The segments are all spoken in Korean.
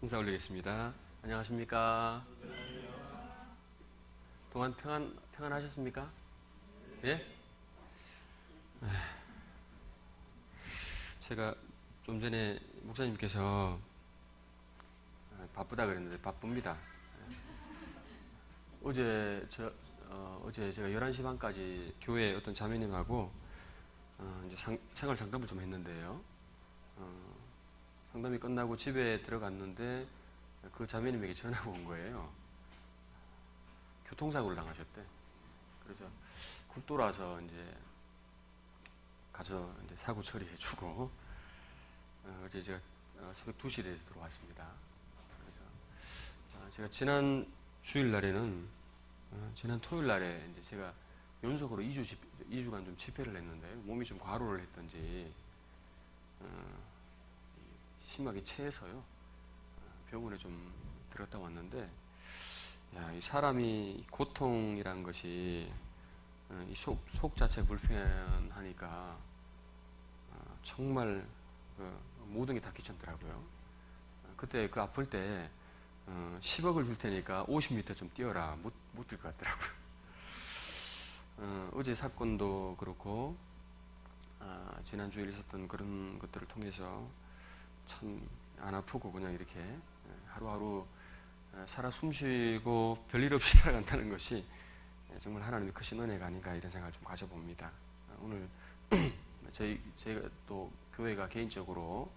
인사 올리겠습니다. 안녕하십니까? 동안 평안하셨습니까? 예? 제가 좀 전에 목사님께서 바쁘다 그랬는데 바쁩니다. 어제 제가 11시 반까지 교회 어떤 자매님하고 이제 생활 상담을 좀 했는데요. 상담이 끝나고 집에 들어갔는데 그 자매님에게 전화가 온 거예요. 교통사고를 당하셨대. 그래서 굴돌아서 이제 가서 이제 사고 처리해주고 어제 제가 새벽 2시에 들어왔습니다. 그래서 제가 지난 주일날에는 지난 토요일날에 이제 제가 연속으로 2주간 좀 집회를 했는데 몸이 좀 과로를 했던지 심하게 체해서요 병원에 좀 들었다 왔는데 이 사람이 고통이란 것이 이 속 자체 불편하니까 정말 모든 게 다 귀찮더라고요. 그때 그 아플 때 10억을 줄 테니까 50m 좀 뛰어라. 못 뛸 것 같더라고요. 어제 사건도 그렇고 지난 주일 있었던 그런 것들을 통해서 참 안 아프고 그냥 이렇게 하루하루 살아 숨쉬고 별일 없이 살아간다는 것이 정말 하나님의 크신 은혜가 아닌가 이런 생각을 좀 가져봅니다. 오늘 저희가 또 교회가 개인적으로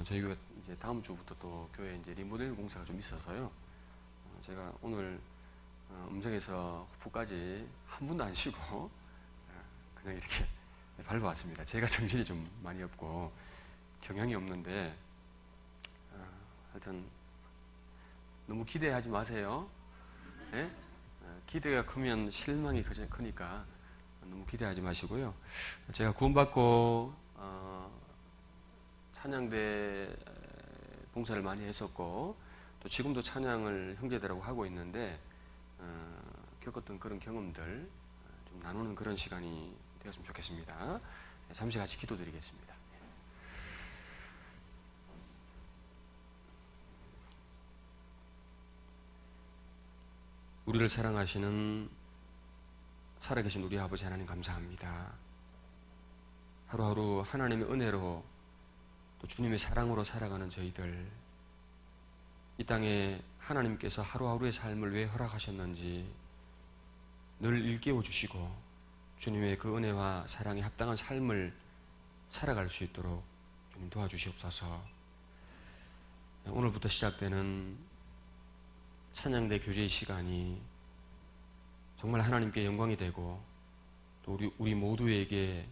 저희 교회 이제 다음 주부터 또 교회 이제 리모델링 공사가 좀 있어서요. 제가 오늘 음성에서 후까지 한 분도 안 쉬고 그냥 이렇게 밟아왔습니다. 제가 정신이 좀 많이 없고 경향이 없는데 하여튼 너무 기대하지 마세요. 예? 기대가 크면 실망이 크니까 너무 기대하지 마시고요. 제가 구원받고 찬양대 봉사를 많이 했었고 또 지금도 찬양을 형제들하고 하고 있는데 겪었던 그런 경험들 좀 나누는 그런 시간이 되었으면 좋겠습니다. 잠시 같이 기도드리겠습니다. 우리를 사랑하시는 살아계신 우리 아버지 하나님 감사합니다. 하루하루 하나님의 은혜로 또 주님의 사랑으로 살아가는 저희들, 이 땅에 하나님께서 하루하루의 삶을 왜 허락하셨는지 늘 일깨워 주시고 주님의 그 은혜와 사랑에 합당한 삶을 살아갈 수 있도록 주님 도와주시옵소서. 오늘부터 시작되는 찬양대 교제의 시간이 정말 하나님께 영광이 되고 또 우리 모두에게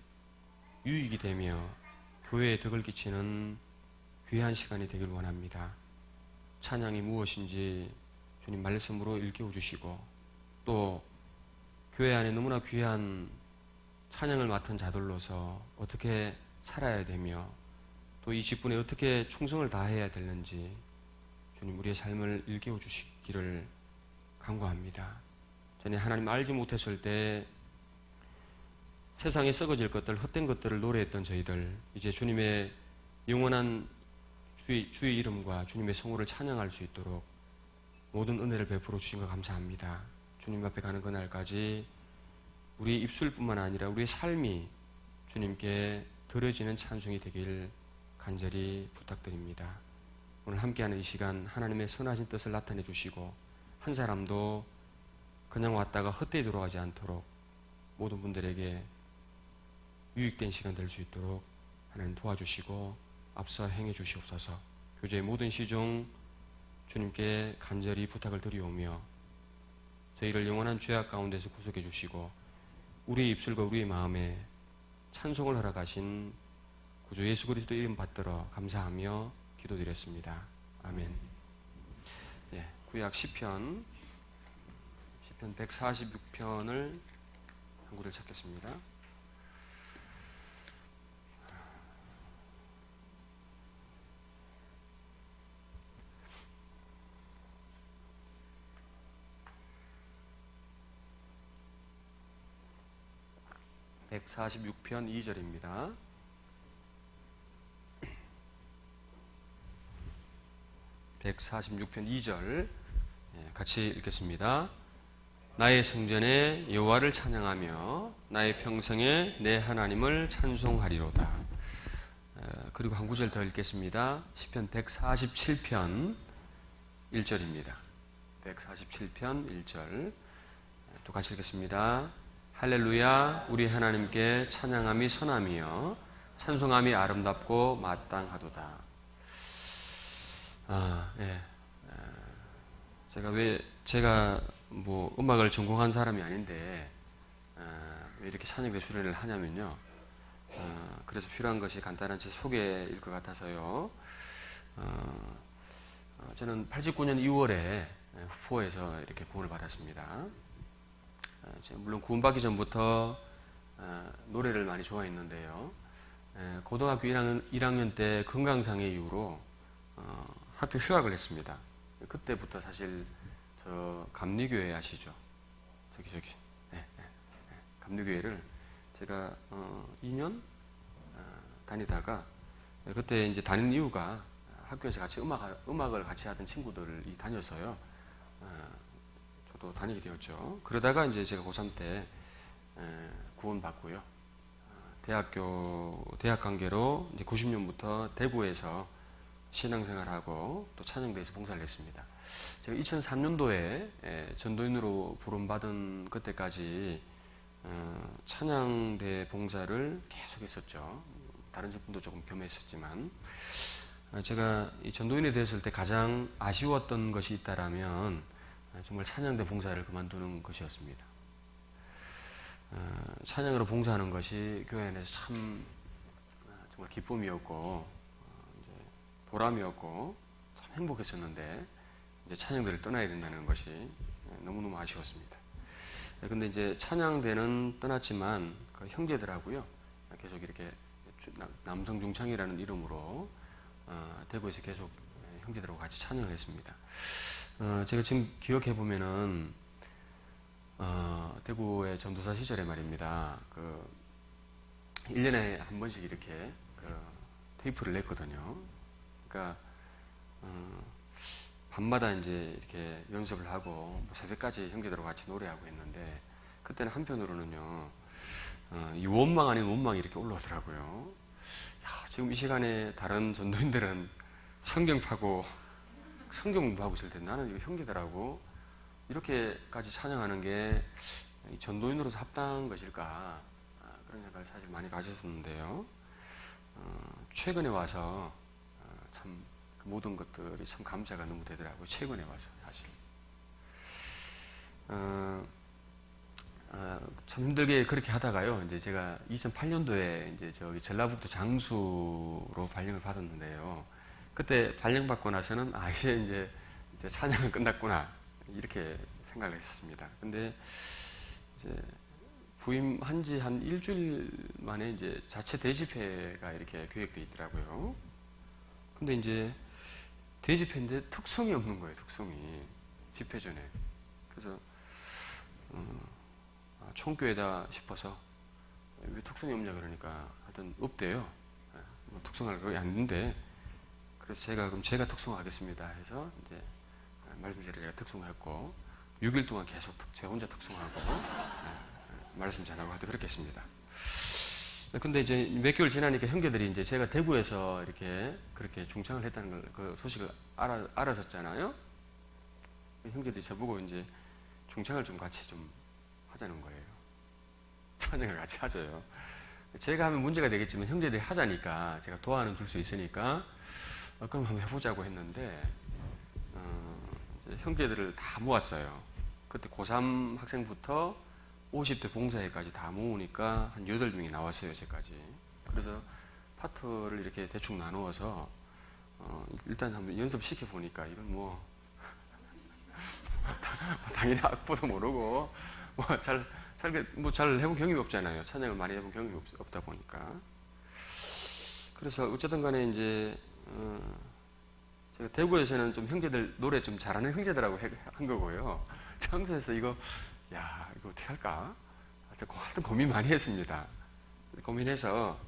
유익이 되며 교회에 덕을 끼치는 귀한 시간이 되길 원합니다. 찬양이 무엇인지 주님 말씀으로 일깨워 주시고 또 교회 안에 너무나 귀한 찬양을 맡은 자들로서 어떻게 살아야 되며 또 이 직분에 어떻게 충성을 다해야 되는지 주님 우리의 삶을 일깨워 주시기를 간구합니다. 전에 하나님 알지 못했을 때 세상에 썩어질 것들, 헛된 것들을 노래했던 저희들, 이제 주님의 영원한 주의 이름과 주님의 성호를 찬양할 수 있도록 모든 은혜를 베풀어 주신 것 감사합니다. 주님 앞에 가는 그날까지 우리의 입술뿐만 아니라 우리의 삶이 주님께 드려지는 찬송이 되길 간절히 부탁드립니다. 오늘 함께하는 이 시간 하나님의 선하신 뜻을 나타내 주시고 한 사람도 그냥 왔다가 헛되이 돌아가지 않도록 모든 분들에게 유익된 시간 될 수 있도록 하나님 도와주시고 앞서 행해 주시옵소서. 교제의 모든 시종 주님께 간절히 부탁을 드리오며 저희를 영원한 죄악 가운데서 구속해 주시고 우리의 입술과 우리의 마음에 찬송을 허락하신 구주 예수 그리스도 이름 받들어 감사하며 기도드렸습니다. 아멘. 구약 시편 146편을 한 구절 찾겠습니다. (146편) 2절입니다. 146편 2절 같이 읽겠습니다. 나의 성전에 여호와를 찬양하며 나의 평생에 내 하나님을 찬송하리로다. 그리고 한 구절 더 읽겠습니다. 시편 147편 1절입니다. 147편 1절 또 같이 읽겠습니다. 할렐루야, 우리 하나님께 찬양함이 선함이여 찬송함이 아름답고 마땅하도다. 제가 뭐 음악을 전공한 사람이 아닌데 왜 이렇게 찬양대 수련을 하냐면요. 그래서 필요한 것이 간단한 제 소개일 것 같아서요. 저는 89년 2월에 후포에서 이렇게 구원을 받았습니다. 제가 물론 구원받기 전부터 노래를 많이 좋아했는데요. 고등학교 1학년 때 건강상의 이유로 학교 휴학을 했습니다. 그때부터 사실 저 감리교회 아시죠? 저기 감리교회를 제가 2년 다니다가 그때 이제 다닌 이유가 학교에서 같이 음악을 같이 하던 친구들이 다녀서요. 저도 다니게 되었죠. 그러다가 이제 제가 고3 때 구원받고요. 대학 관계로 이제 90년부터 대구에서 신앙생활하고 또 찬양대에서 봉사를 했습니다. 제가 2003년도에 전도인으로 부름받은 그때까지 찬양대 봉사를 계속했었죠. 다른 직분도 조금 겸했었지만 제가 이 전도인이 되었을 때 가장 아쉬웠던 것이 있다라면 정말 찬양대 봉사를 그만두는 것이었습니다. 찬양으로 봉사하는 것이 교회 안에서 참 정말 기쁨이었고 보람이었고 참 행복했었는데 이제 찬양대를 떠나야 된다는 것이 너무너무 아쉬웠습니다. 근데 이제 찬양대는 떠났지만 그 형제들하고요 계속 이렇게 남성 중창이라는 이름으로 대구에서 계속 형제들하고 같이 찬양을 했습니다. 제가 지금 기억해 보면은 대구의 전도사 시절에 말입니다. 1년에 한 번씩 이렇게 테이프를 냈거든요. 그러니까 밤마다 이제 이렇게 연습을 하고 뭐 새벽까지 형제들하고 같이 노래하고 했는데 그때는 한편으로는요 이 원망 아닌 원망이 이렇게 올라오더라고요. 지금 이 시간에 다른 전도인들은 성경 파고 성경 공부하고 있을 때 나는 이 형제들하고 이렇게까지 찬양하는 게 전도인으로서 합당한 것일까 그런 생각을 사실 많이 가졌었는데요. 최근에 와서 참 그 모든 것들이 참 감사가 너무 되더라고요. 최근에 와서 사실 참 힘들게 그렇게 하다가요. 이제 제가 2008년도에 이제 저기 전라북도 장수로 발령을 받았는데요. 그때 발령받고 나서는 이제 찬양은 끝났구나 이렇게 생각을 했습니다. 근데 이제 부임한 지 한 일주일 만에 이제 자체 대집회가 이렇게 계획되어 있더라고요. 근데 이제 대집회인데 특성이 없는 거예요. 특성이 집회 전에. 그래서 총교회다 싶어서 왜 특성이 없냐 그러니까 하여튼 없대요. 뭐 특성할 거 아닌데 그래서 그럼 제가 특성하겠습니다 해서 이제 말씀드리고 제가 특성했고 6일 동안 계속 제가 혼자 특성하고 말씀 전하고 하여튼 그렇게 했습니다. 근데 이제 몇 개월 지나니까 형제들이 이제 제가 대구에서 이렇게 그렇게 중창을 했다는 걸 그 소식을 알았었잖아요. 형제들이 저보고 이제 중창을 좀 같이 좀 하자는 거예요. 찬양을 같이 하자요. 제가 하면 문제가 되겠지만 형제들이 하자니까 제가 도와는 줄 수 있으니까 그럼 한번 해보자고 했는데 형제들을 다 모았어요. 그때 고3 학생부터 50대 봉사회까지 다 모으니까 한 8명이 나왔어요. 제까지. 그래서 파트를 이렇게 대충 나누어서 일단 한번 연습시켜 보니까 이건 뭐 당연히 악보도 모르고 잘 해본 경험이 없잖아요. 찬양을 많이 해본 경험이 없다 보니까. 그래서 어쨌든 간에 이제 제가 대구에서는 좀 형제들 노래 좀 잘하는 형제들하고 한 거고요. 청소에서 이거 어떻게 할까? 하여튼 고민 많이 했습니다. 고민해서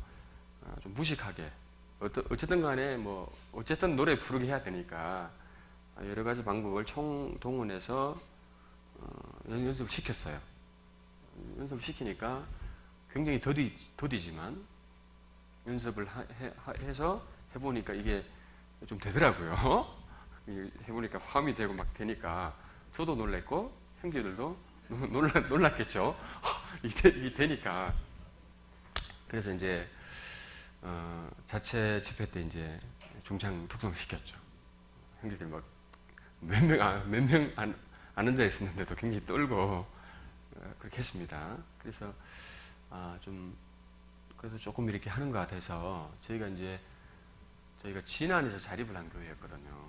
좀 무식하게 어쨌든 간에 뭐 어쨌든 노래 부르게 해야 되니까 여러 가지 방법을 총동원해서 연습을 시켰어요. 연습을 시키니까 굉장히 더디지만 연습을 해서 해보니까 이게 좀 되더라고요. 해보니까 화음이 되고 막 되니까 저도 놀랬고 형제들도 놀랐겠죠. 이게 되니까. 그래서 이제 자체 집회 때 이제 중창 특성을 시켰죠. 형제들 막 몇 명 안 앉아 있었는데도 굉장히 떨고 그렇게 했습니다. 그래서 그래서 조금 이렇게 하는 것 같아서 저희가 진안에서 자립을 한 교회였거든요.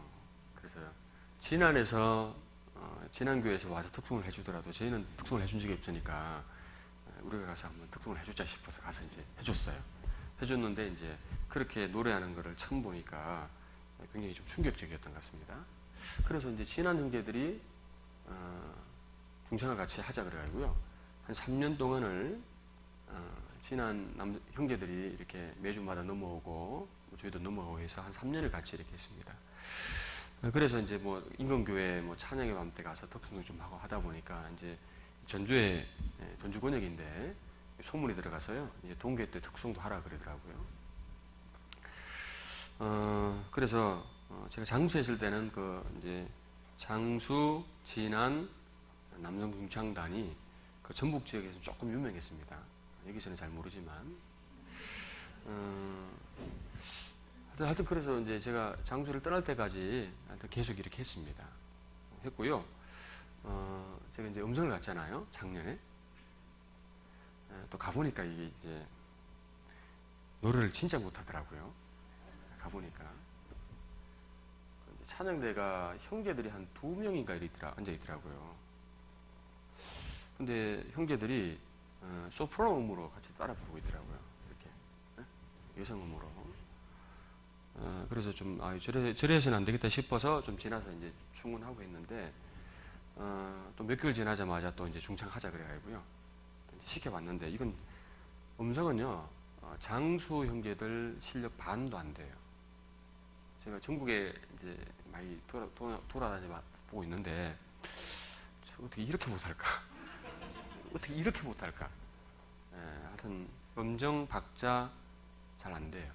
그래서 진안에서 진안교회에서 와서 특송을 해주더라도 저희는 특송을 해준 적이 없으니까 우리가 가서 한번 특송을 해주자 싶어서 가서 이제 해줬어요. 해줬는데 이제 그렇게 노래하는 거를 처음 보니까 굉장히 좀 충격적이었던 것 같습니다. 그래서 이제 진안 형제들이 중창을 같이 하자 그래가지고요. 한 3년 동안을 진안 형제들이 이렇게 매주마다 넘어오고 저희도 넘어오고 해서 한 3년을 같이 이렇게 했습니다. 그래서 이제 뭐 인근교회 뭐 찬양의 밤 때 가서 특송도 좀 하고 하다 보니까 이제 전주 권역인데 소문이 들어가서요. 이제 동계 때 특송도 하라 그러더라고요. 그래서 제가 장수에 있을 때는 이제 장수, 진안, 남성 중창단이 그 전북 지역에서 조금 유명했습니다. 여기서는 잘 모르지만. 하여튼 그래서 이제 제가 장수를 떠날 때까지 계속 이렇게 했습니다. 했고요. 제가 이제 음성을 갔잖아요. 작년에. 또 가보니까 이게 이제 노래를 진짜 못하더라고요. 가보니까. 찬양대가 형제들이 한 2명인가 앉아 있더라고요. 근데 형제들이 소프라노 음으로 같이 따라 부르고 있더라고요. 이렇게. 여성 음으로. 그래서 좀, 저래서는 안 되겠다 싶어서 좀 지나서 이제 충원하고 했는데, 또 몇 개월 지나자마자 또 이제 중창하자 그래가지고요. 시켜봤는데, 이건, 음성은요, 장수 형제들 실력 반도 안 돼요. 제가 전국에 이제 많이 돌아다녀 보고 있는데, 어떻게 이렇게 못할까? 어떻게 이렇게 못할까? 하여튼, 음정, 박자 잘 안 돼요.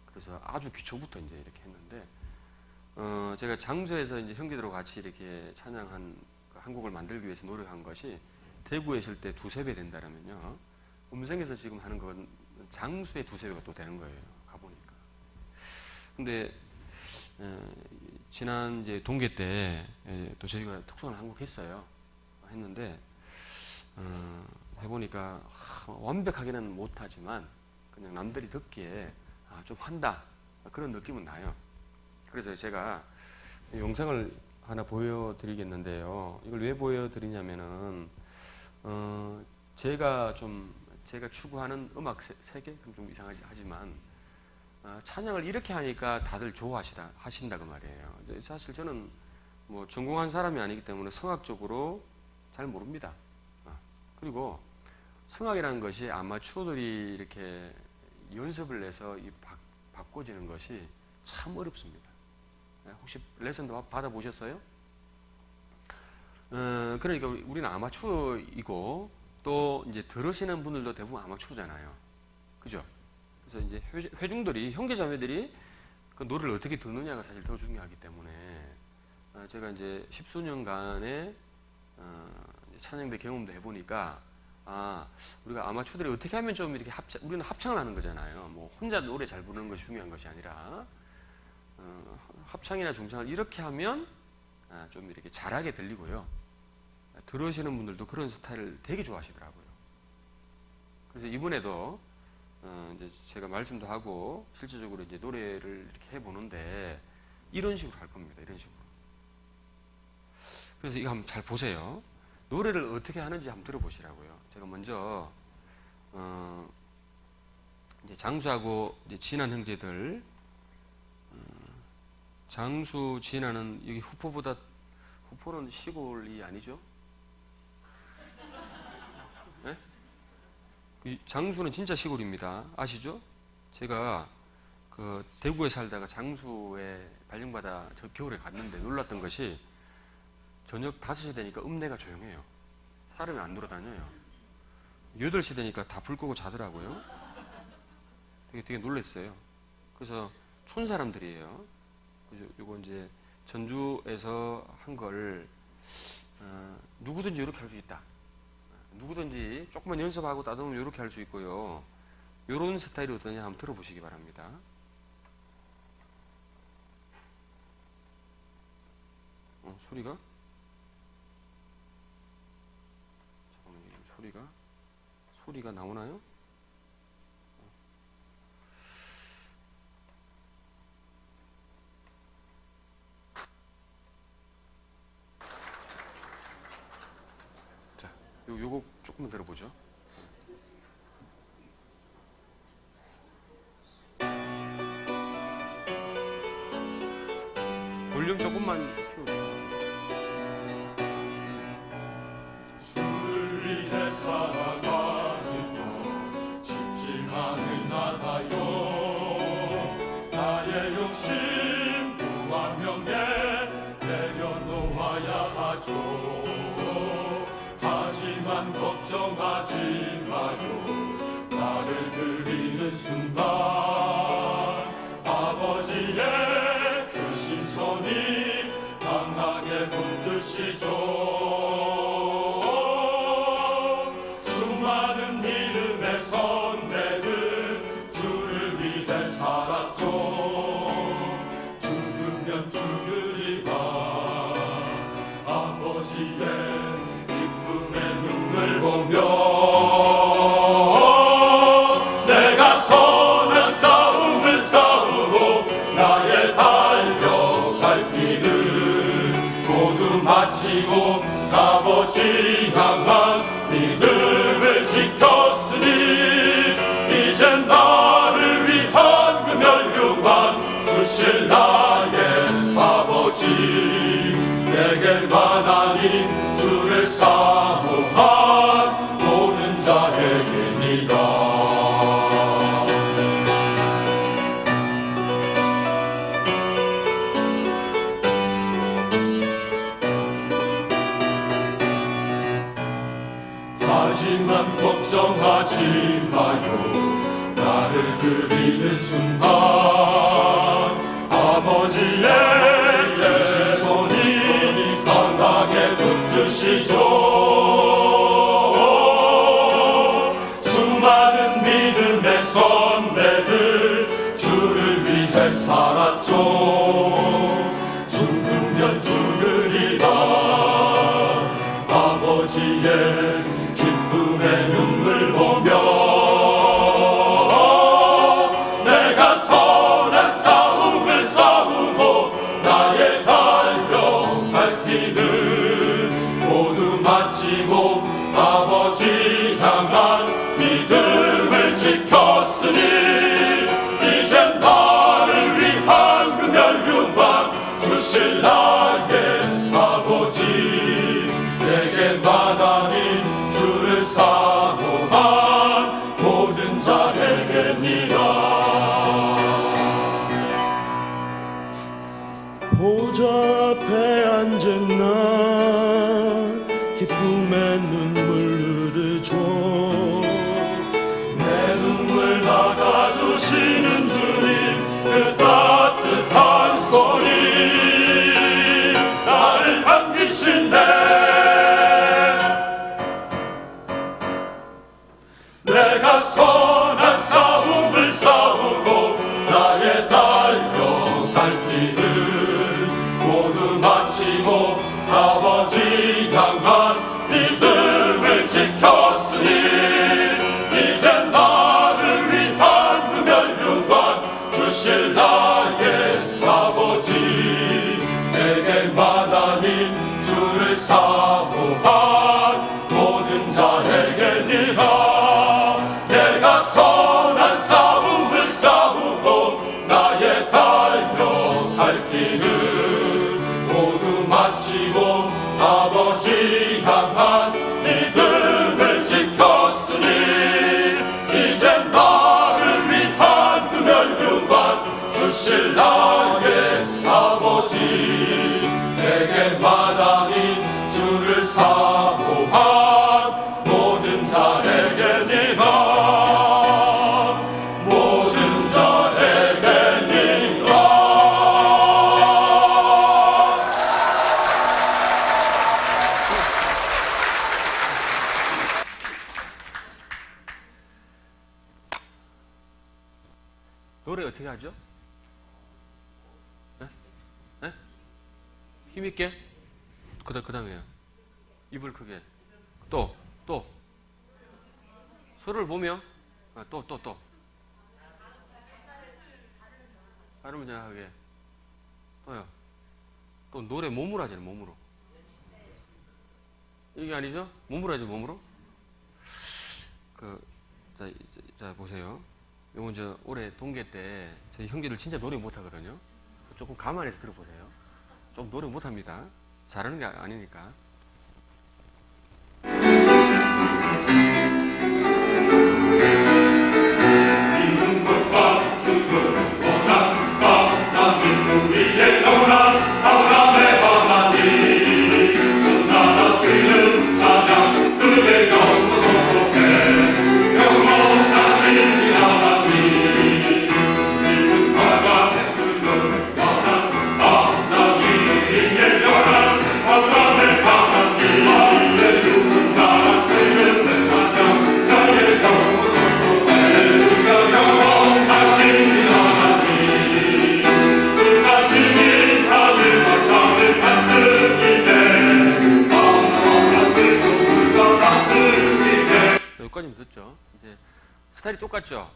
그래서 아주 기초부터 이제 이렇게 했는데, 제가 장소에서 이제 형제들하고 같이 이렇게 찬양한 한 곡을 만들기 위해서 노력한 것이 대구에 있을 때 2~3배 된다면요. 음성에서 지금 하는 건 장수의 2~3배가 또 되는 거예요. 가보니까. 근데, 지난 이제 동계 때 또 저희가 특송을 한 곡 했어요. 했는데, 해보니까 완벽하게는 못하지만 그냥 남들이 듣기에 좀 한다 그런 느낌은 나요. 그래서 제가 영상을 하나 보여드리겠는데요. 이걸 왜 보여드리냐면은 제가 추구하는 음악 세계 좀 이상하지 하지만 찬양을 이렇게 하니까 다들 하신다 그 말이에요. 사실 저는 뭐 전공한 사람이 아니기 때문에 성악적으로 잘 모릅니다. 그리고 성악이라는 것이 아마추어들이 이렇게 연습을 해서 바꿔지는 것이 참 어렵습니다. 혹시 레슨도 받아보셨어요? 그러니까 우리는 아마추어이고 또 이제 들으시는 분들도 대부분 아마추어잖아요. 그죠? 그래서 이제 회중들이, 형제자매들이 그 노래를 어떻게 듣느냐가 사실 더 중요하기 때문에 제가 이제 10수년간의 찬양대 경험도 해보니까 우리가 아마추어들이 어떻게 하면 좀 이렇게 우리는 합창을 하는 거잖아요. 뭐 혼자 노래 잘 부르는 것이 중요한 것이 아니라 합창이나 중창을 이렇게 하면 좀 이렇게 잘하게 들리고요. 들으시는 분들도 그런 스타일을 되게 좋아하시더라고요. 그래서 이번에도 이제 제가 말씀도 하고 실질적으로 이제 노래를 이렇게 해보는데 이런 식으로 할 겁니다. 이런 식으로. 그래서 이거 한번 잘 보세요. 노래를 어떻게 하는지 한번 들어보시라고요. 제가 먼저 이제 장수하고 이제 진안 형제들, 장수 진안은 여기 후포는 시골이 아니죠? 네? 장수는 진짜 시골입니다. 아시죠? 제가 그 대구에 살다가 장수에 발령받아 저 겨울에 갔는데 놀랐던 것이 저녁 5시 되니까 읍내가 조용해요. 사람이 안 돌아다녀요. 8시 되니까 다 불 끄고 자더라고요. 되게 놀랐어요. 그래서 촌 사람들이에요. 요거 이제 전주에서 한 걸 누구든지 이렇게 할 수 있다. 누구든지 조금만 연습하고 따듬으면 이렇게 할 수 있고요. 이런 스타일이 어떠냐 한번 들어보시기 바랍니다. 소리가? 잠깐만요. 소리가 나오나요? 자, 요거 조금만 들어보죠. 볼륨 조금만 키워주시면 주를 위해 살아가는 것 쉽지만은 않아요. 나의 욕심 부와 명예 내려놓아야 하죠. 하지만 걱정하지 마요. 나를 드리는 순간 아버지의 그 신손이 강하게 붙드시죠. 수많은 믿음의 선배들 주를 위해 살았죠. 죽으면 죽으리라 아버지의 기쁨의 눈물 보며 내가 선한 싸움을 싸우고 나의 달려갈 길을 모두 마치고 아버지 향한 믿음을 지켰으니 이젠 나를 위한 그 멸류관 주실 나의 아버지 내게만 아닌 주를 사모한 모든 자에게니라. 하지만 걱정하지 마요. 나를 드리는 순간 아버지의 계신 손이 강하게 붙드시죠. 수많은 믿음의 선배들 주를 위해 살았죠. 죽으면 죽으리라 아버지의 기쁨의 눈물 보며 내가 선한 싸움을 싸우고 나의 달려갈 길을 모두 마치고 아버지 향한 믿음을 지켰으니 이젠 나를 위한 그 멸류관 주실 나의 아버지 내게만 아닌 주를 사모한 모든 자에게니라. 보좌 앞에 앉은 나 기쁨의 눈물 흐르죠. 내 눈물 닦아주시는 주님 그 따뜻한 손이 나를 안기신대. 내가 선한 싸움을 싸우고 나의 달려갈 길을 모두 마치고 아버지 향한 믿음을 지켰으니 이젠 나를 위한 그 멸류관 주실 나의 아버지 내게만 아닌 주를 사모한 모든 자에게니라. 내가 선한 싸움을 싸우고 나의 달려갈 길을 모두 마치고 아버지 향한 믿음을 지켰으니 이젠 나를 위한 그 멸류관 노래 어떻게 하죠? 네? 네? 힘있게? 그 다음에요. 입을 크게. 또. 서로를 보며. 또. 발음을 정확하게. 또요. 또 노래 몸으로 하잖아요, 몸으로. 이게 아니죠? 몸으로 하죠, 몸으로. 자, 보세요. 요건 올해 동계 때 저희 형제들 진짜 노래 못하거든요. 조금 감안해서 들어보세요. 좀 노래 못합니다. 잘하는 게 아니니까. 이승국과 죽은 고난 강남민 우리의 영원한 하나님 나라 주는 찬양 그의 영광 선포해 영원하신 이 하나님 주님은 나가 주는 영원한 하나님의 영원한 하나님의 하나님 할렐루야 나라 주는 찬양 그의 영광 선포해 영원하신 이 하나님 주가 주님 하늘 땅을 다스리네 영원한 그가 다스리네. 여기까지는 듣죠. 이제 스타일이 똑같죠.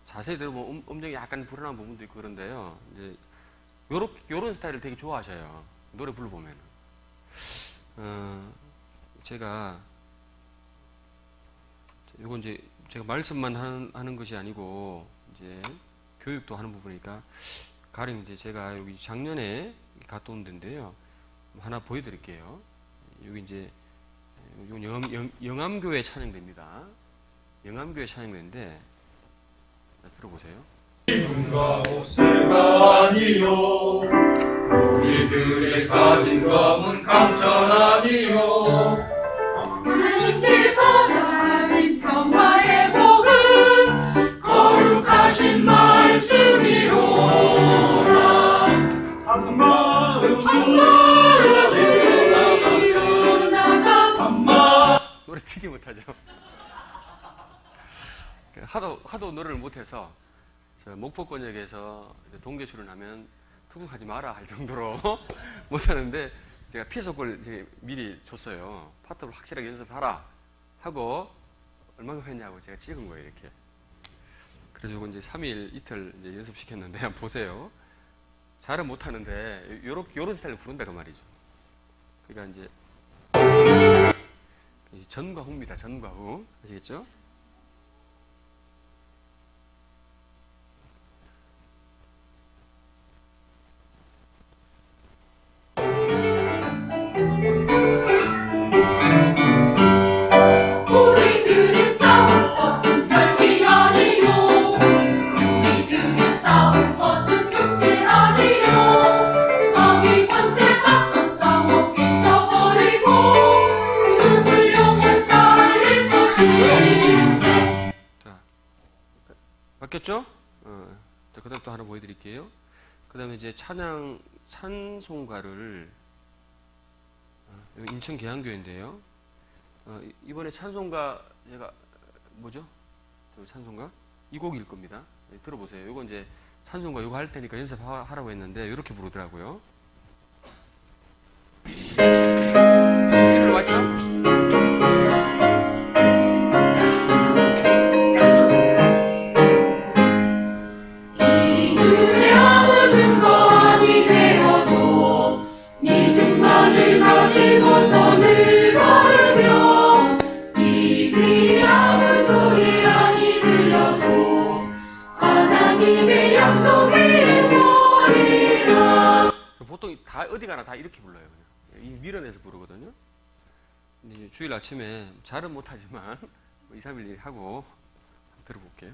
자세히 들어보면 음정이 약간 불안한 부분도 있고 그런데요. 이제 요런 스타일을 되게 좋아하셔요. 노래 불러보면. 제가 요건 이제 제가 말씀만 하는 것이 아니고 이제 교육도 하는 부분이니까 가령 이제 제가 여기 작년에 갔다 온 데인데요. 하나 보여드릴게요. 여기 이제 영암교회 찬양대입니다. 영암교회 찬양대인데 들어보세요. 기쁨과 호세가 아니요 우리들의 가진 검은 강천 아니요 하나님께 받아진 평화의 복은 거룩하신 말씀이로다. 한 마음 노래 되게 못하죠. 하도 노래를 못해서 목포권역에서 동계출을 하면 투궁하지 마라 할 정도로 못하는데 제가 피서골 미리 줬어요. 파트를 확실하게 연습하라 하고 얼마나 했냐고 제가 찍은 거예요, 이렇게. 그래서 이거 이제 3일 이틀 이제 연습시켰는데 한번 보세요. 잘은 못하는데 요런 스타일로 부른다 그 말이죠. 그러니까 이제 전과 후입니다. 전과 후. 아시겠죠? 우리들이 싸울 것은 별게 아니요 우리들이 싸울 것은 육체 아니요 마귀 권세 맞서 싸워 깨쳐버리고 죽을 영혼 살릴 것일세. 자, 바뀌었죠? 자, 그 다음 또 하나 보여드릴게요. 그 다음에 이제 찬송가를, 여기 인천 계양교회인데요. 이번에 찬송가, 제가, 뭐죠? 찬송가? 이 곡일 겁니다. 들어보세요. 이거 이제 찬송가 이거 할 테니까 연습하라고 했는데, 이렇게 부르더라고요. 이리로 왔죠? 눈에 아무 증거이 되어도 믿음만을 가지고서 늘 걸으며 이 귀에 아무 소리 아니 들려도 하나님의 약속 위에 서리라. 보통 다 어디 가나 다 이렇게 불러요. 그냥. 이 밀어내서 부르거든요. 근데 주일 아침에 잘은 못하지만 2, 3일 하고 들어볼게요.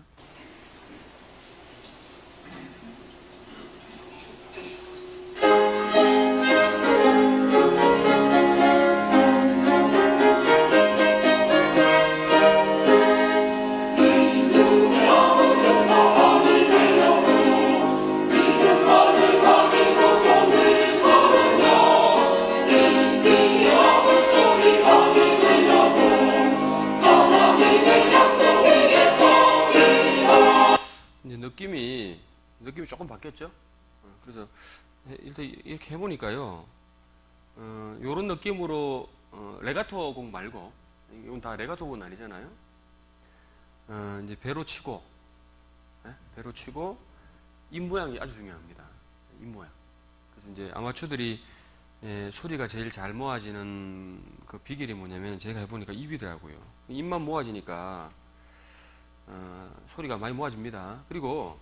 이제 느낌이 조금 바뀌었죠. 그래서 일단 이렇게 해보니까요. 요런 느낌으로 레가토 곡 말고, 이건 다 레가토 곡은 아니잖아요. 이제 배로 치고 입 모양이 아주 중요합니다. 입 모양. 그래서 이제 아마추어들이 소리가 제일 잘 모아지는 그 비결이 뭐냐면 제가 해보니까 입이더라고요. 입만 모아지니까 소리가 많이 모아집니다. 그리고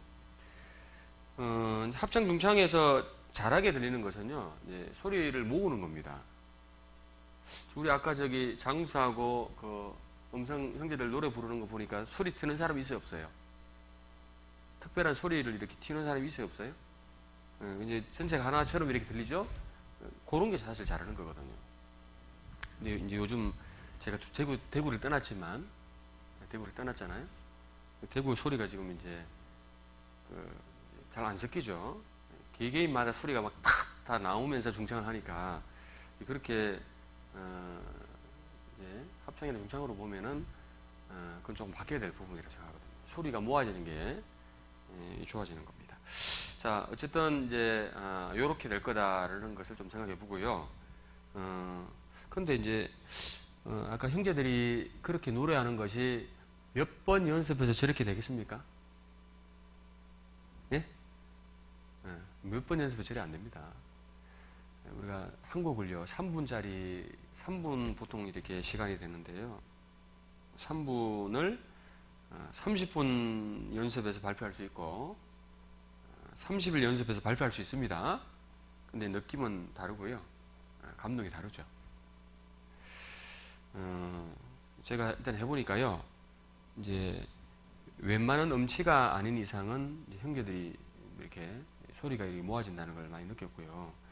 합창 중창에서 잘하게 들리는 것은요, 이제 소리를 모으는 겁니다. 우리 아까 저기 장수하고 그 음성 형제들 노래 부르는 거 보니까 소리 트는 사람이 있어요, 없어요? 특별한 소리를 이렇게 튀는 사람이 있어요, 없어요? 이제 전체가 하나처럼 이렇게 들리죠? 그런 게 사실 잘하는 거거든요. 근데 이제 요즘 제가 대구를 떠났잖아요. 대구 소리가 지금 이제 잘 안 섞이죠. 개개인마다 소리가 막 다 나오면서 중창을 하니까 그렇게 이제 합창이나 중창으로 보면은 그건 조금 바뀌어야 될 부분이라고 생각하거든요. 소리가 모아지는 게 좋아지는 겁니다. 자, 어쨌든 이제 요렇게 될 거다라는 것을 좀 생각해 보고요. 근데 이제 아까 형제들이 그렇게 노래하는 것이 몇 번 연습해서 저렇게 되겠습니까? 예? 몇 번 연습해서 저래 안 됩니다. 우리가 한 곡을요, 3분 보통 이렇게 시간이 되는데요. 3분을 30분 연습해서 발표할 수 있고 30일 연습해서 발표할 수 있습니다. 근데 느낌은 다르고요. 감동이 다르죠. 제가 일단 해보니까요. 이제 웬만한 음치가 아닌 이상은 형제들이 이렇게 소리가 이렇게 모아진다는 걸 많이 느꼈고요.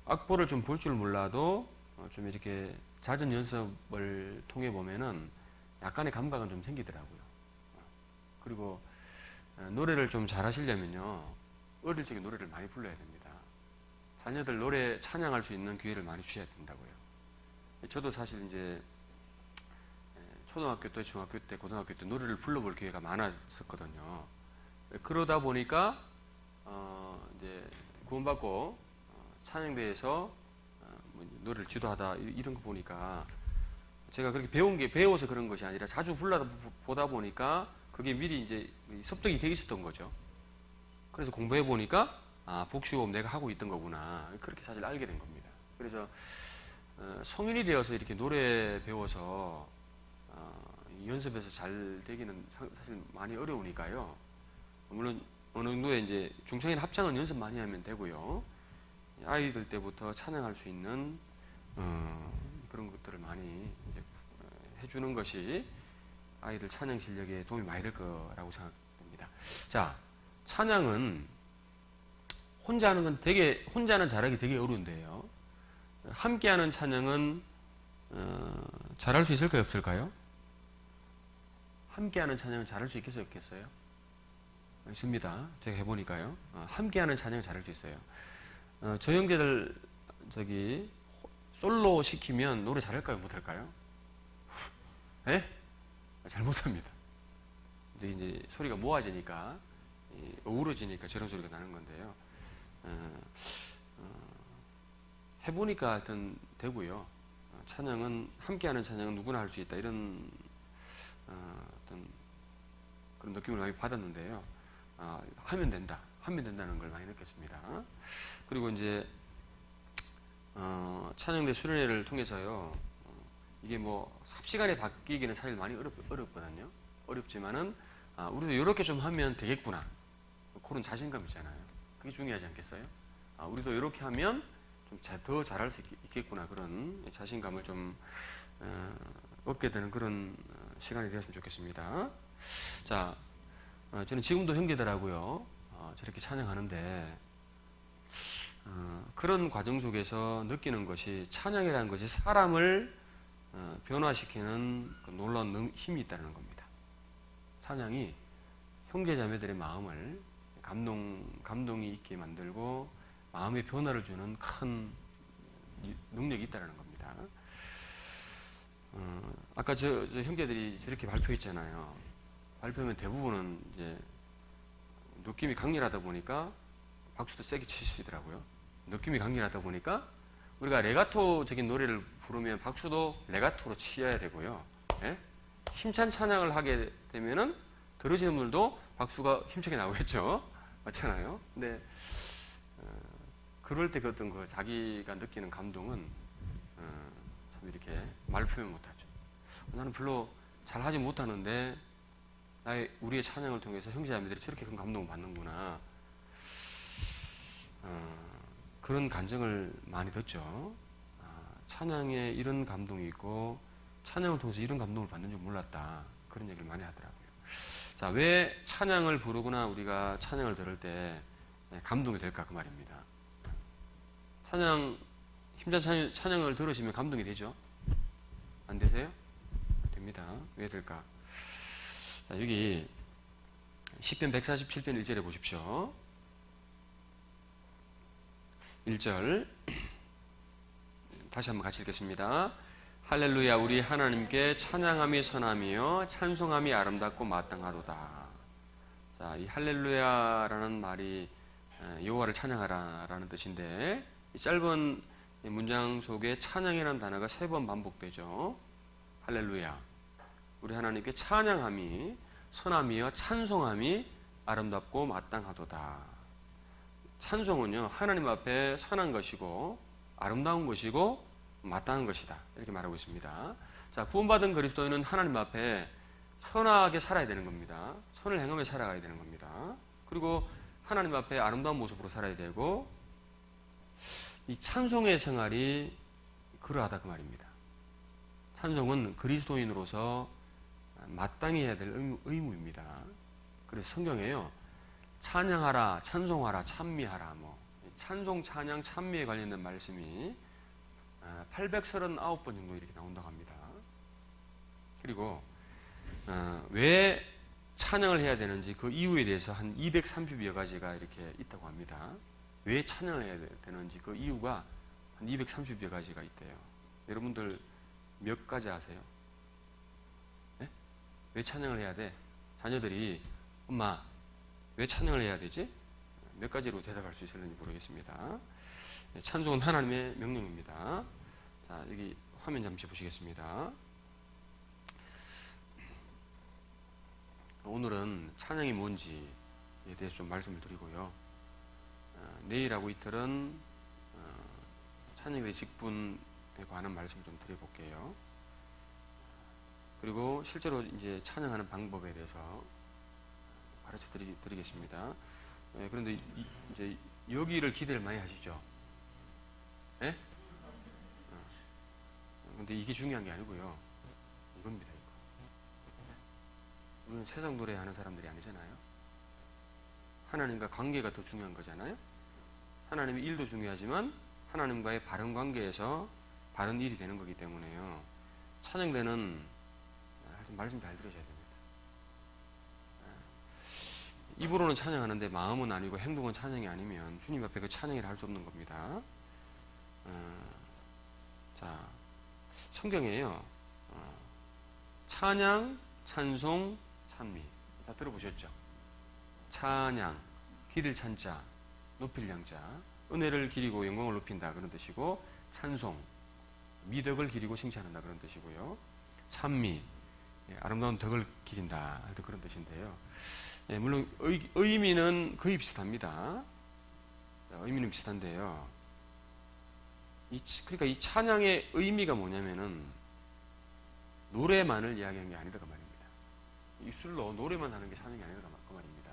악보를 좀 볼 줄 몰라도 좀 이렇게 잦은 연습을 통해 보면은 약간의 감각은 좀 생기더라고요. 그리고 노래를 좀 잘하시려면요, 어릴 적에 노래를 많이 불러야 됩니다. 자녀들 노래 찬양할 수 있는 기회를 많이 주셔야 된다고요. 저도 사실 이제 초등학교 때, 중학교 때, 고등학교 때 노래를 불러볼 기회가 많았었거든요. 그러다 보니까 이제 구원받고 찬양대에서 노래를 지도하다 이런 거 보니까 제가 그렇게 배워서 그런 것이 아니라 자주 보다 보니까 그게 미리 이제 습득이 돼 있었던 거죠. 그래서 공부해 보니까 복식호흡 내가 하고 있던 거구나. 그렇게 사실 알게 된 겁니다. 그래서 성인이 되어서 이렇게 노래 배워서 연습해서 잘 되기는 사실 많이 어려우니까요. 물론 어느 정도에 이제 중창인 합창은 연습 많이 하면 되고요. 아이들 때부터 찬양할 수 있는 그런 것들을 많이 이제 해주는 것이 아이들 찬양 실력에 도움이 많이 될 거라고 생각됩니다. 자, 찬양은 혼자는 잘하기 되게 어려운데요. 함께하는 찬양은 잘할 수 있을까요, 없을까요? 함께하는 찬양은 잘할 수 있겠어요, 없겠어요? 있습니다. 제가 해보니까요. 함께하는 찬양은 잘할 수 있어요. 저 형제들 솔로 시키면 노래 잘할까요, 못할까요? 예? 잘 못합니다. 이제 소리가 모아지니까 어우러지니까 저런 소리가 나는 건데요. 해보니까 하여튼 되고요. 찬양은 함께하는 찬양은 누구나 할 수 있다 이런 어떤 그런 느낌을 많이 받았는데요. 하면 된다는 걸 많이 느꼈습니다. 그리고 이제 찬양대 수련회를 통해서요. 이게 뭐 삽시간에 바뀌기는 사실 많이 어렵거든요. 어렵지만은 우리도 이렇게 좀 하면 되겠구나. 그런 자신감 있잖아요. 그게 중요하지 않겠어요? 우리도 이렇게 하면 좀 더 잘할 수 있겠구나. 그런 자신감을 좀 얻게 되는 그런 시간이 되었으면 좋겠습니다. 자, 저는 지금도 형제들하고요. 저렇게 찬양하는데 그런 과정 속에서 느끼는 것이 찬양이라는 것이 사람을 변화시키는 그 놀라운 힘이 있다는 겁니다. 찬양이 형제자매들의 마음을 감동이 있게 만들고 마음의 변화를 주는 큰 능력이 있다는 겁니다. 아까 저 형제들이 저렇게 발표했잖아요. 발표하면 대부분은 이제 느낌이 강렬하다 보니까 박수도 세게 치시더라고요. 느낌이 강렬하다 보니까 우리가 레가토적인 노래를 부르면 박수도 레가토로 치어야 되고요. 예? 힘찬 찬양을 하게 되면은 들으시는 분들도 박수가 힘차게 나오겠죠. 맞잖아요. 근데 그럴 때 그 어떤 그 자기가 느끼는 감동은 참 이렇게 말 표현 못하죠. 나는 별로 잘하지 못하는데 우리의 찬양을 통해서 형제자매들이 저렇게 큰 감동을 받는구나. 그런 감정을 많이 듣죠. 찬양에 이런 감동이 있고 찬양을 통해서 이런 감동을 받는 줄 몰랐다. 그런 얘기를 많이 하더라고요. 자, 왜 찬양을 부르거나 우리가 찬양을 들을 때 감동이 될까 그 말입니다. 힘찬 찬양을 들으시면 감동이 되죠? 안 되세요? 됩니다. 왜 될까? 자, 여기 시편 147편 1절에 보십시오. 1절 다시 한번 같이 읽겠습니다. 할렐루야, 우리 하나님께 찬양함이 선하며 찬송함이 아름답고 마땅하도다. 자, 이 할렐루야라는 말이 여호와를 찬양하라라는 뜻인데 이 짧은 문장 속에 찬양이라는 단어가 3번 반복되죠. 할렐루야, 우리 하나님께 찬양함이 선하며 찬송함이 아름답고 마땅하도다. 찬송은요, 하나님 앞에 선한 것이고 아름다운 것이고 마땅한 것이다. 이렇게 말하고 있습니다. 자, 구원받은 그리스도인은 하나님 앞에 선하게 살아야 되는 겁니다. 선을 행하며 살아가야 되는 겁니다. 그리고 하나님 앞에 아름다운 모습으로 살아야 되고 이 찬송의 생활이 그러하다 그 말입니다. 찬송은 그리스도인으로서 마땅히 해야 될 의무입니다. 그래서 성경에요, 찬양하라, 찬송하라, 찬미하라, 찬송, 찬양, 찬미에 관련된 말씀이 839번 정도 이렇게 나온다고 합니다. 그리고 왜 찬양을 해야 되는지 그 이유에 대해서 한 230여 가지가 이렇게 있다고 합니다. 왜 찬양을 해야 되는지 그 이유가 한 230여 가지가 있대요. 여러분들 몇 가지 아세요? 네? 왜 찬양을 해야 돼? 자녀들이 엄마 왜 찬양을 해야 되지? 몇 가지로 대답할 수 있을는지 모르겠습니다. 찬송은 하나님의 명령입니다. 자, 여기 화면 잠시 보시겠습니다. 오늘은 찬양이 뭔지에 대해서 좀 말씀을 드리고요. 내일하고 이틀은 찬양의 직분에 관한 말씀을 좀 드려볼게요. 그리고 실제로 이제 찬양하는 방법에 대해서 가르쳐 드리겠습니다. 그런데 이제 여기를 기대를 많이 하시죠? 예? 근데 이게 중요한 게 아니고요. 이겁니다, 이거. 우리는 세상 노래 하는 사람들이 아니잖아요. 하나님과 관계가 더 중요한 거잖아요. 하나님의 일도 중요하지만 하나님과의 바른 관계에서 바른 일이 되는 거기 때문에요. 찬양대는 하여튼 말씀 잘 들으셔야 됩니다. 입으로는 찬양하는데 마음은 아니고 행동은 찬양이 아니면 주님 앞에 그 찬양을 할 수 없는 겁니다. 자, 성경에요, 찬양, 찬송, 찬미 다 들어보셨죠? 찬양, 기를 찬자, 높일 양자, 은혜를 기리고 영광을 높인다 그런 뜻이고, 찬송, 미덕을 기리고 칭찬한다 그런 뜻이고요. 찬미, 아름다운 덕을 기린다 그런 뜻인데요. 물론 의미는 거의 비슷합니다. 의미는 비슷한데요. 그러니까 이 찬양의 의미가 뭐냐면은 노래만을 이야기하는 게 아니다 그 말입니다. 입술로 노래만 하는 게 찬양이 아니다 그 말입니다.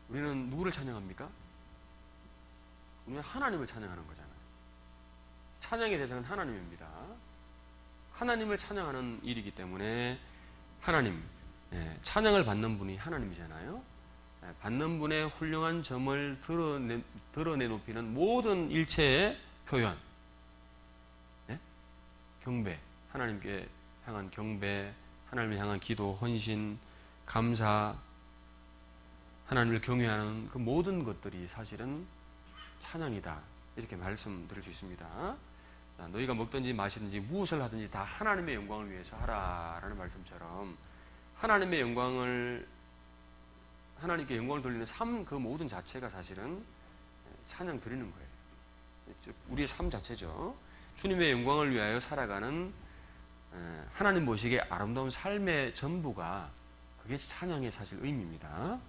우리는 누구를 찬양합니까? 우리는 하나님을 찬양하는 거잖아요. 찬양의 대상은 하나님입니다. 하나님을 찬양하는 일이기 때문에 하나님, 찬양을 받는 분이 하나님이잖아요. 받는 분의 훌륭한 점을 드러내 높이는 모든 일체의 표현, 경배, 하나님께 향한 경배, 하나님을 향한 기도, 헌신, 감사, 하나님을 경외하는 그 모든 것들이 사실은 찬양이다. 이렇게 말씀드릴 수 있습니다. 너희가 먹든지 마시든지 무엇을 하든지 다 하나님의 영광을 위해서 하라라는 말씀처럼 하나님께 영광을 돌리는 삶 그 모든 자체가 사실은 찬양 드리는 거예요. 우리의 삶 자체죠. 주님의 영광을 위하여 살아가는 하나님 보시기에 아름다운 삶의 전부가 그게 찬양의 사실 의미입니다.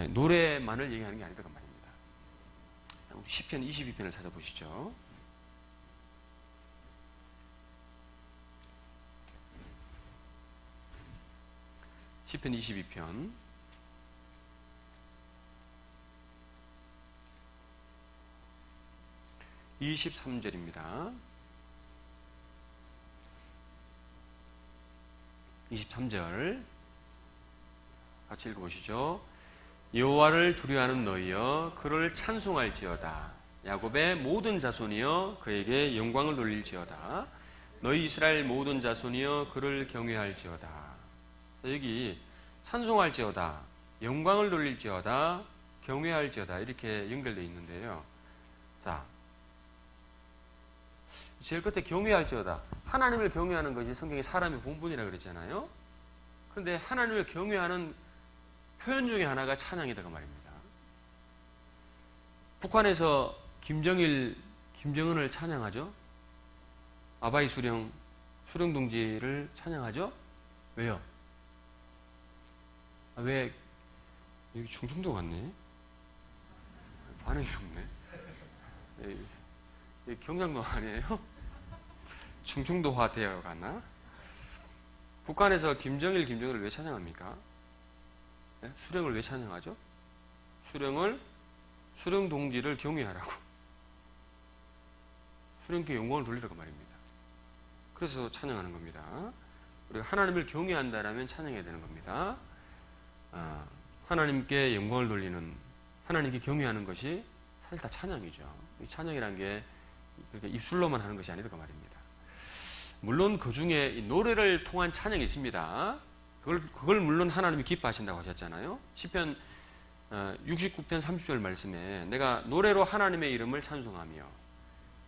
노래만을 얘기하는 게 아니다 그 말입니다. 우리 시편 22편을 찾아보시죠. 시편 22편 23절입니다. 23절 같이 읽어보시죠. 여호와를 두려워하는 너희여 그를 찬송할지어다. 야곱의 모든 자손이여 그에게 영광을 돌릴지어다. 너희 이스라엘 모든 자손이여 그를 경외할지어다. 여기 찬송할지어다, 영광을 돌릴지어다, 경외할지어다 이렇게 연결되어 있는데요. 자, 제일 끝에 경외할지어다. 하나님을 경외하는 것이 성경에 사람의 본분이라고 그랬잖아요. 그런데 하나님을 경외하는 표현 중에 하나가 찬양이다 그 말입니다. 북한에서 김정은을 찬양하죠. 아바이 수령 동지를 찬양하죠. 왜요? 왜 여기 충청도 같네? 반응이 없네. 경상도 아니에요? 충청도화 되어 갔나? 북한에서 김정일을 왜 찬양합니까? 네? 수령을 왜 찬양하죠? 수령 동지를 경외하라고. 수령께 영광을 돌리라고 말입니다. 그래서 찬양하는 겁니다. 우리가 하나님을 경외한다라면 찬양해야 되는 겁니다. 하나님께 영광을 돌리는, 하나님께 경외하는 것이 사실 다 찬양이죠. 이 찬양이라는 게 그렇게 입술로만 하는 것이 아니다 그 말입니다. 물론 그 중에 노래를 통한 찬양이 있습니다. 그걸 물론 하나님이 기뻐하신다고 하셨잖아요. 시편 69편 30절 말씀에 내가 노래로 하나님의 이름을 찬송하며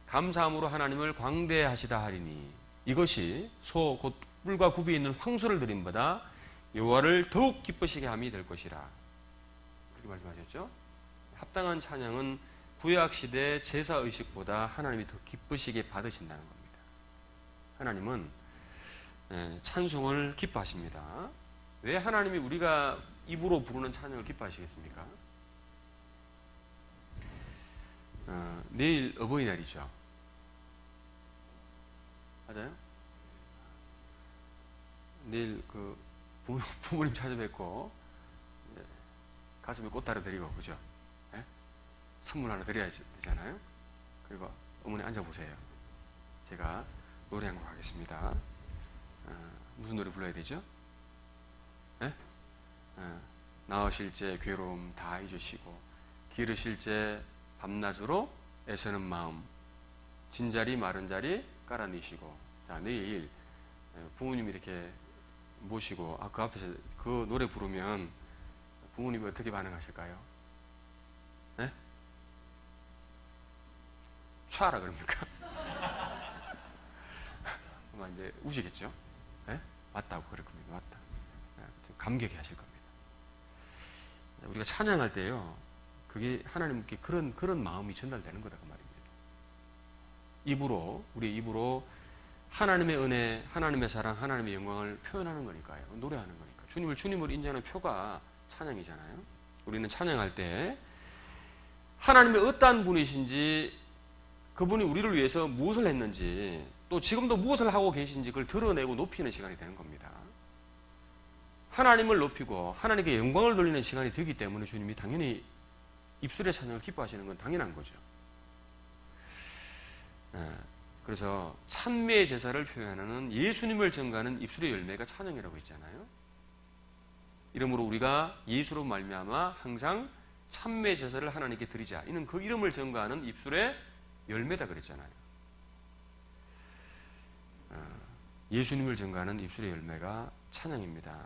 감사함으로 하나님을 광대하시다 하리니 이것이 소 곧 뿔과 굽이 있는 황소를 드림보다 여호와를 더욱 기쁘시게 함이 될 것이라. 그렇게 말씀하셨죠. 합당한 찬양은 구약시대 제사의식보다 하나님이 더 기쁘시게 받으신다는 겁니다. 하나님은 찬송을 기뻐하십니다. 왜 하나님이 우리가 입으로 부르는 찬양을 기뻐하시겠습니까? 내일 어버이날이죠. 맞아요? 내일 그 부모님 찾아뵙고 가슴에 꽃다리 드리고 그죠? 네? 선물 하나 드려야 되잖아요. 그리고 어머니 앉아보세요. 제가 노래 한 곡 하겠습니다. 무슨 노래 불러야 되죠? 네? 낳으실 때 괴로움 다 잊으시고 기르실 때 밤낮으로 애쓰는 마음 진자리 마른 자리 깔아내시고. 자, 내일 부모님 이렇게 모시고 그 앞에서 그 노래 부르면 부모님이 어떻게 반응하실까요? 네? 촤라 그럽니까? 아마 이제 우시겠죠? 네? 맞다고 그럴 겁니다. 맞다. 네, 감격해 하실 겁니다. 우리가 찬양할 때요, 그게 하나님께 그런 마음이 전달되는 거다 그 말입니다. 우리 입으로 하나님의 은혜, 하나님의 사랑, 하나님의 영광을 표현하는 거니까요. 노래하는 거니까. 주님을 주님으로 인정하는 표가 찬양이잖아요. 우리는 찬양할 때 하나님이 어떠한 분이신지, 그분이 우리를 위해서 무엇을 했는지, 또 지금도 무엇을 하고 계신지 그걸 드러내고 높이는 시간이 되는 겁니다. 하나님을 높이고 하나님께 영광을 돌리는 시간이 되기 때문에 주님이 당연히 입술의 찬양을 기뻐하시는 건 당연한 거죠. 그래서 찬미의 제사를 표현하는 예수님을 전가하는 입술의 열매가 찬양이라고 했잖아요. 이러므로 우리가 예수로 말미암아 항상 찬미의 제사를 하나님께 드리자. 이는 그 이름을 전가하는 입술의 열매다 그랬잖아요. 예수님을 전가하는 입술의 열매가 찬양입니다.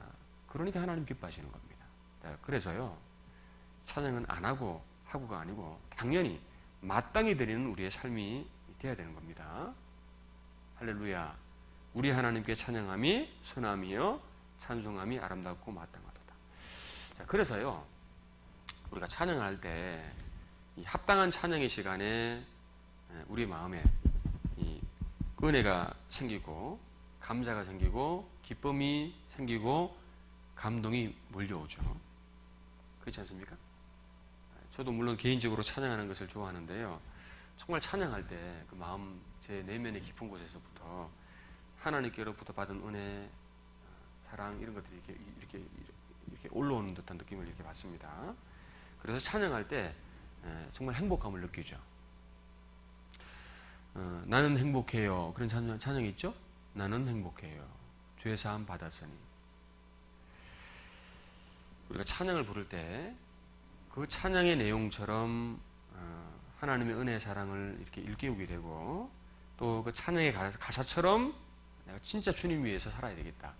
그러니까 하나님 기뻐하시는 겁니다. 그래서요, 찬양은 안 하고가 아니고 당연히 마땅히 드리는 우리의 삶이 되어야 되는 겁니다. 할렐루야. 우리 하나님께 찬양함이 선함이요 찬송함이 아름답고 마땅하도다. 자, 그래서요, 우리가 찬양할 때 이 합당한 찬양의 시간에 우리 마음에 이 은혜가 생기고 감사가 생기고 기쁨이 생기고 감동이 몰려오죠. 그렇지 않습니까? 저도 물론 개인적으로 찬양하는 것을 좋아하는데요. 정말 찬양할 때 그 마음 제 내면의 깊은 곳에서부터 하나님께로부터 받은 은혜, 사랑 이런 것들이 이렇게 올라오는 듯한 느낌을 이렇게 받습니다. 그래서 찬양할 때 정말 행복감을 느끼죠. 나는 행복해요. 그런 찬양이 있죠? 나는 행복해요. 죄 사함 받았으니. 우리가 찬양을 부를 때 그 찬양의 내용처럼 하나님의 은혜의 사랑을 이렇게 일깨우게 되고 또 그 찬양의 가사처럼 내가 진짜 주님 위해서 살아야 되겠다.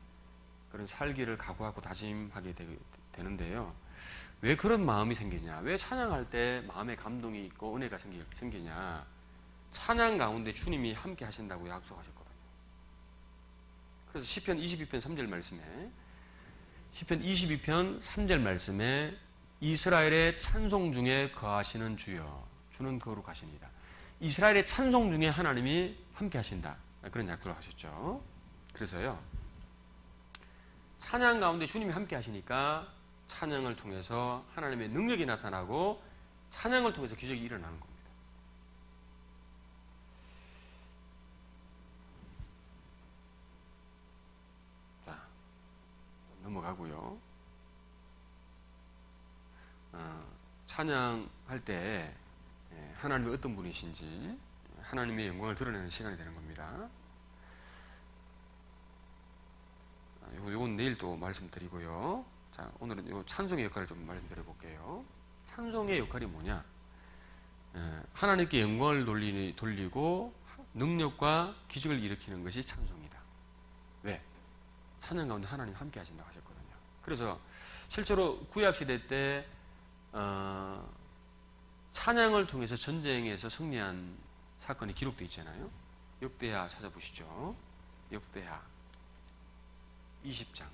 그런 살기를 각오하고 다짐하게 되는데요. 왜 그런 마음이 생기냐? 왜 찬양할 때 마음에 감동이 있고 은혜가 생기냐? 찬양 가운데 주님이 함께 하신다고 약속하셨거든요. 그래서 시편 22편 3절 말씀에 시편 22편 3절 말씀에 이스라엘의 찬송 중에 거하시는 주여 주는 거룩하시니이다. 이스라엘의 찬송 중에 하나님이 함께 하신다. 그런 약속을 하셨죠. 그래서요. 찬양 가운데 주님이 함께 하시니까 찬양을 통해서 하나님의 능력이 나타나고 찬양을 통해서 기적이 일어나는 겁니다. 자, 넘어가고요. 찬양할 때 하나님이 어떤 분이신지 하나님의 영광을 드러내는 시간이 되는 겁니다. 요건 내일 또 말씀드리고요. 자, 오늘은 요 찬송의 역할을 좀 말씀드려 볼게요. 찬송의 역할이 뭐냐? 하나님께 영광을 돌리고 능력과 기적을 일으키는 것이 찬송이다. 왜? 찬양 가운데 하나님 함께 하신다고 하셨거든요. 그래서 실제로 구약시대 때 찬양을 통해서 전쟁에서 승리한 사건이 기록되어 있잖아요. 역대하 찾아보시죠. 역대하 20장.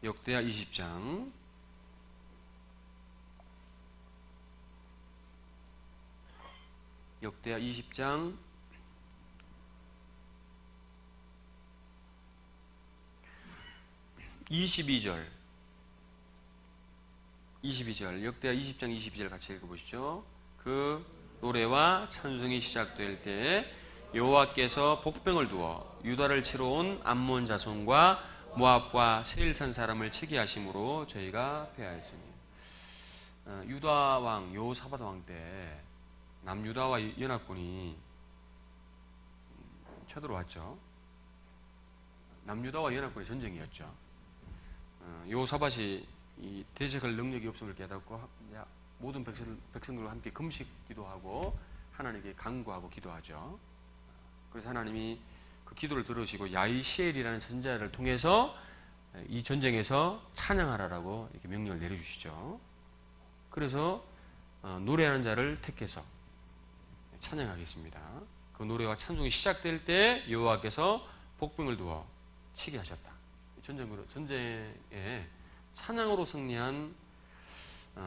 역대하 20장. 역대하 20장 22절 역대하 20장 22절 같이 읽어보시죠. 그 노래와 찬송이 시작될 때 여호와께서 복병을 두어 유다를 치러 온 암몬 자손과 모압과 세일산 사람을 치게 하심으로 저희가 패하였으니. 유다 왕 여호사밧 왕 때 남유다와 연합군이 쳐들어왔죠. 남유다와 연합군의 전쟁이었죠. 여호사밧이 이 대적할 능력이 없음을 깨닫고 모든 백성들과 함께 금식 기도하고 하나님께 간구하고 기도하죠. 그래서 하나님이 그 기도를 들으시고 야이시엘이라는 선지자를 통해서 이 전쟁에서 찬양하라라고 이렇게 명령을 내려주시죠. 그래서 노래하는 자를 택해서 찬양하겠습니다. 그 노래와 찬송이 시작될 때 여호와께서 복병을 두어 치게 하셨다. 전쟁에 찬양으로 승리한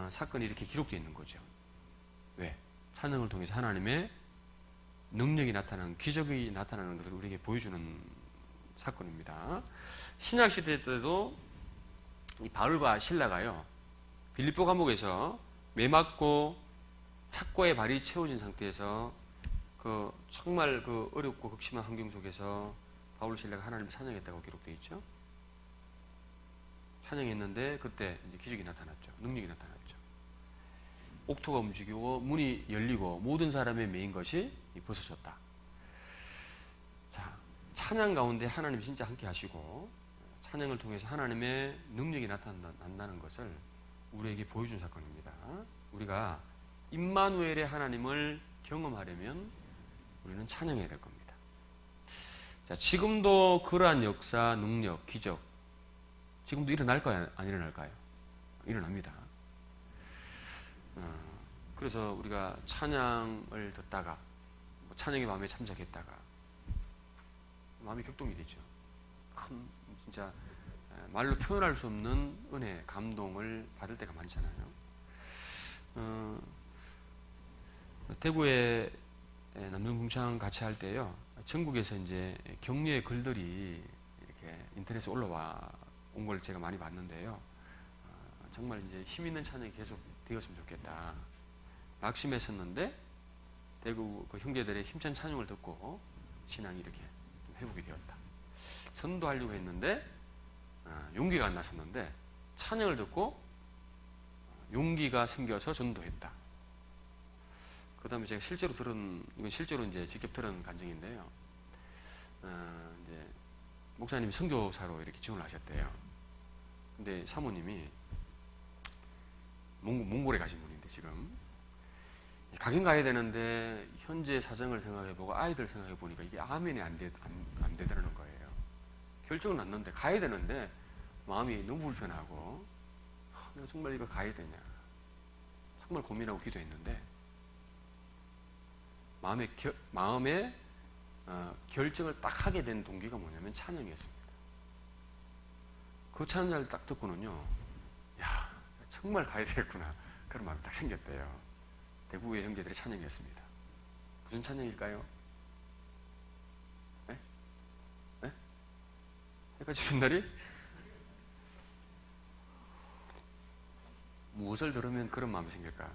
사건이 이렇게 기록되어 있는 거죠. 왜? 찬양을 통해서 하나님의 능력이 나타나는, 기적이 나타나는 것을 우리에게 보여주는 사건입니다. 신약시대 때도 이 바울과 실라가요, 빌립보 감옥에서 매맞고 착고의 발이 채워진 상태에서 정말 어렵고 극심한 환경 속에서 바울 신라가 하나님을 찬양했다고 기록되어 있죠. 찬양했는데 그때 이제 기적이 나타났죠. 능력이 나타났죠. 옥토가 움직이고 문이 열리고 모든 사람의 메인 것이 벗어졌다. 자, 찬양 가운데 하나님이 진짜 함께 하시고 찬양을 통해서 하나님의 능력이 나타난다는 것을 우리에게 보여준 사건입니다. 우리가 임마누엘의 하나님을 경험하려면 우리는 찬양해야 될 겁니다. 자, 지금도 그러한 역사, 능력, 기적 지금도 일어날까요? 안 일어날까요? 일어납니다. 그래서 우리가 찬양을 듣다가 찬양의 밤에 참석했다가 마음이 격동이 되죠. 큰 진짜 말로 표현할 수 없는 은혜, 감동을 받을 때가 많잖아요. 대구에 남녀궁창 같이 할 때요, 전국에서 이제 격려의 글들이 이렇게 인터넷에 올라와 온 걸 제가 많이 봤는데요. 정말 이제 힘 있는 찬양이 계속 되었으면 좋겠다. 낙심했었는데 대구 그 형제들의 힘찬 찬양을 듣고 신앙이 이렇게 좀 회복이 되었다. 전도하려고 했는데 용기가 안 났었는데 찬양을 듣고 용기가 생겨서 전도했다. 그 다음에 제가 실제로 이건 실제로 이제 직접 들은 간증인데요. 이제 목사님이 선교사로 이렇게 지원을 하셨대요. 근데 사모님이 몽골에 가신 분인데 지금 가긴 가야 되는데 현재 사정을 생각해보고 아이들 생각해보니까 이게 아멘이 안 되더라는 거예요. 결정은 났는데 가야 되는데 마음이 너무 불편하고 내가 정말 이거 가야 되냐 정말 고민하고 기도했는데 마음에 결정을 딱 하게 된 동기가 뭐냐면 찬양이었습니다. 그 찬양을 딱 듣고는요, 야 정말 가야 되겠구나 그런 마음이 딱 생겼대요. 대구의 형제들의 찬양이었습니다. 무슨 찬양일까요? 네? 네? 해가 지는 날이? 무엇을 들으면 그런 마음이 생길까?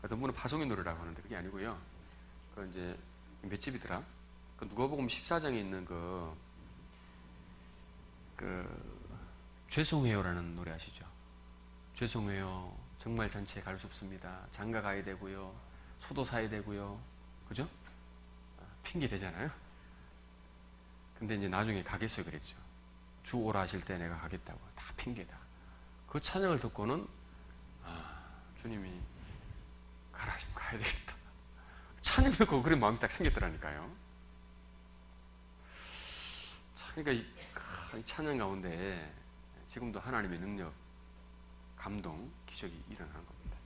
어떤 분은 파송의 노래라고 하는데 그게 아니고요. 그 이제 몇 집이더라? 그 누가복음 14장에 있는 그 죄송해요라는 노래 아시죠? 죄송해요. 정말 전체 갈 수 없습니다. 장가 가야 되고요. 소도 사야 되고요. 그죠? 핑계 대잖아요. 근데 이제 나중에 가겠어요 그랬죠. 주 오라 하실 때 내가 가겠다고. 다 핑계다. 그 찬양을 듣고는 주님이 가라 하시면 가야 되겠다. 찬양 듣고 그런 마음이 딱 생겼더라니까요. 그러니까 이 찬양 가운데 지금도 하나님의 능력, 감동, 기적이 일어나는 겁니다.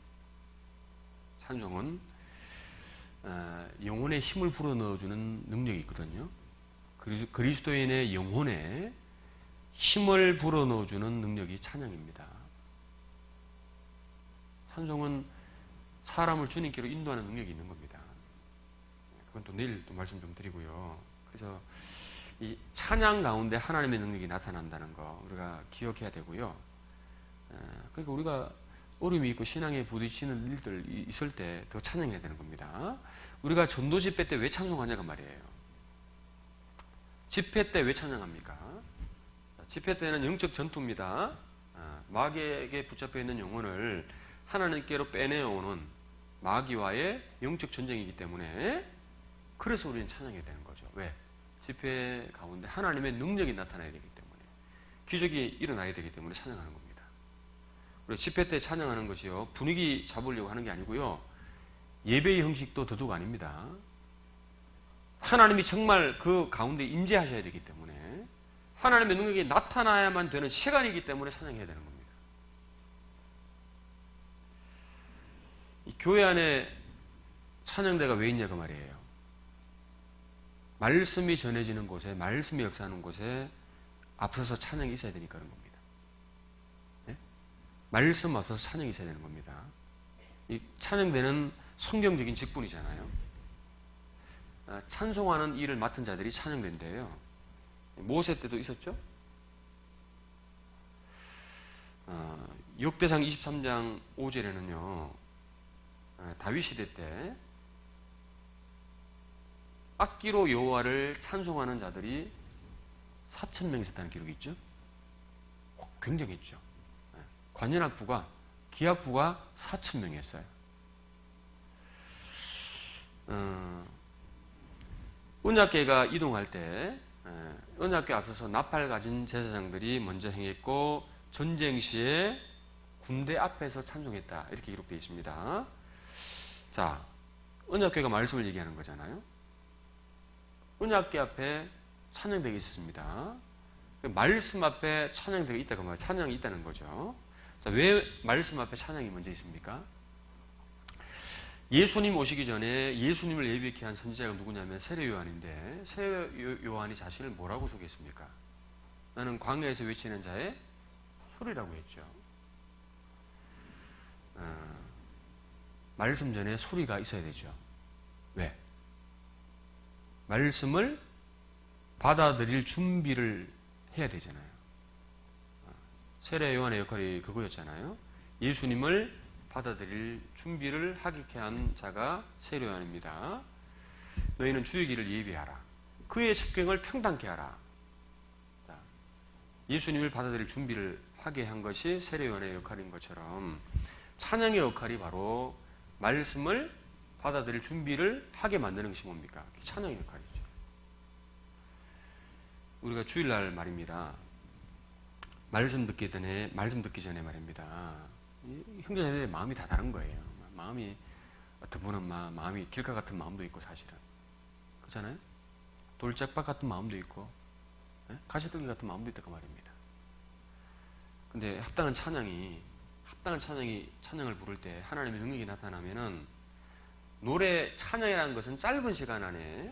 찬송은 영혼에 힘을 불어넣어주는 능력이 있거든요. 그리스도인의 영혼에 힘을 불어넣어주는 능력이 찬양입니다. 찬송은 사람을 주님께로 인도하는 능력이 있는 겁니다. 그건 또 내일 또 말씀 좀 드리고요. 그래서 이 찬양 가운데 하나님의 능력이 나타난다는 거 우리가 기억해야 되고요. 그러니까 우리가 어려움이 있고 신앙에 부딪히는 일들 있을 때 더 찬양해야 되는 겁니다. 우리가 전도 집회 때 왜 찬송하냐가 말이에요. 집회 때 왜 찬양합니까? 집회 때는 영적 전투입니다. 마귀에게 붙잡혀 있는 영혼을 하나님께로 빼내오는 마귀와의 영적 전쟁이기 때문에 그래서 우리는 찬양해야 되는 거죠. 왜? 집회 가운데 하나님의 능력이 나타나야 되기 때문에 기적이 일어나야 되기 때문에 찬양하는 겁니다. 우리 집회 때 찬양하는 것이요 분위기 잡으려고 하는 게 아니고요 예배의 형식도 더더욱 아닙니다. 하나님이 정말 그 가운데 임재하셔야 되기 때문에 하나님의 능력이 나타나야만 되는 시간이기 때문에 찬양해야 되는 겁니다. 이 교회 안에 찬양대가 왜 있냐고 말이에요. 말씀이 전해지는 곳에, 말씀이 역사하는 곳에 앞서서 찬양이 있어야 되니까 그런 겁니다. 네? 말씀 앞서서 찬양이 있어야 되는 겁니다. 이 찬양대는 성경적인 직분이잖아요. 찬송하는 일을 맡은 자들이 찬양대인데요. 모세 때도 있었죠? 역대상 23장 5절에는요, 다윗 시대 때 악기로 여호와를 찬송하는 자들이 4,000명 있었다는 기록이 있죠. 굉장했죠. 관현악부가 기악부가 4,000명이었어요. 언약궤가 이동할 때 언약궤 앞서서 나팔 가진 제사장들이 먼저 행했고 전쟁 시에 군대 앞에서 찬송했다 이렇게 기록되어 있습니다. 자, 언약궤가 말씀을 얘기하는 거잖아요. 언약궤 앞에 찬양대가 있었습니다. 말씀 앞에 찬양대가 있다고 말해요. 찬양이 있다는 거죠. 자, 왜 말씀 앞에 찬양이 먼저 있습니까? 예수님 오시기 전에 예수님을 예비케 한 선지자가 누구냐면 세례 요한인데, 세례 요한이 자신을 뭐라고 소개했습니까? 나는 광야에서 외치는 자의 소리라고 했죠. 말씀 전에 소리가 있어야 되죠. 왜? 말씀을 받아들일 준비를 해야 되잖아요. 세례 요한의 역할이 그거였잖아요. 예수님을 받아들일 준비를 하게 한 자가 세례 요한입니다. 너희는 주의 길을 예비하라. 그의 십경을 평단케 하라. 예수님을 받아들일 준비를 하게 한 것이 세례 요한의 역할인 것처럼 찬양의 역할이 바로 말씀을 받아들일 준비를 하게 만드는 것이 뭡니까? 찬양의 역할이죠. 우리가 주일날 말입니다. 말씀 듣기 전에 말입니다. 형제자매들의 마음이 다 다른 거예요. 마음이 어떤 분은 마음이 길가 같은 마음도 있고 사실은 그렇잖아요. 돌짝박 같은 마음도 있고 가시떨기 같은 마음도 있다고 말입니다. 근데 합당한 찬양을 부를 때 하나님의 능력이 나타나면은 노래 찬양이라는 것은 짧은 시간 안에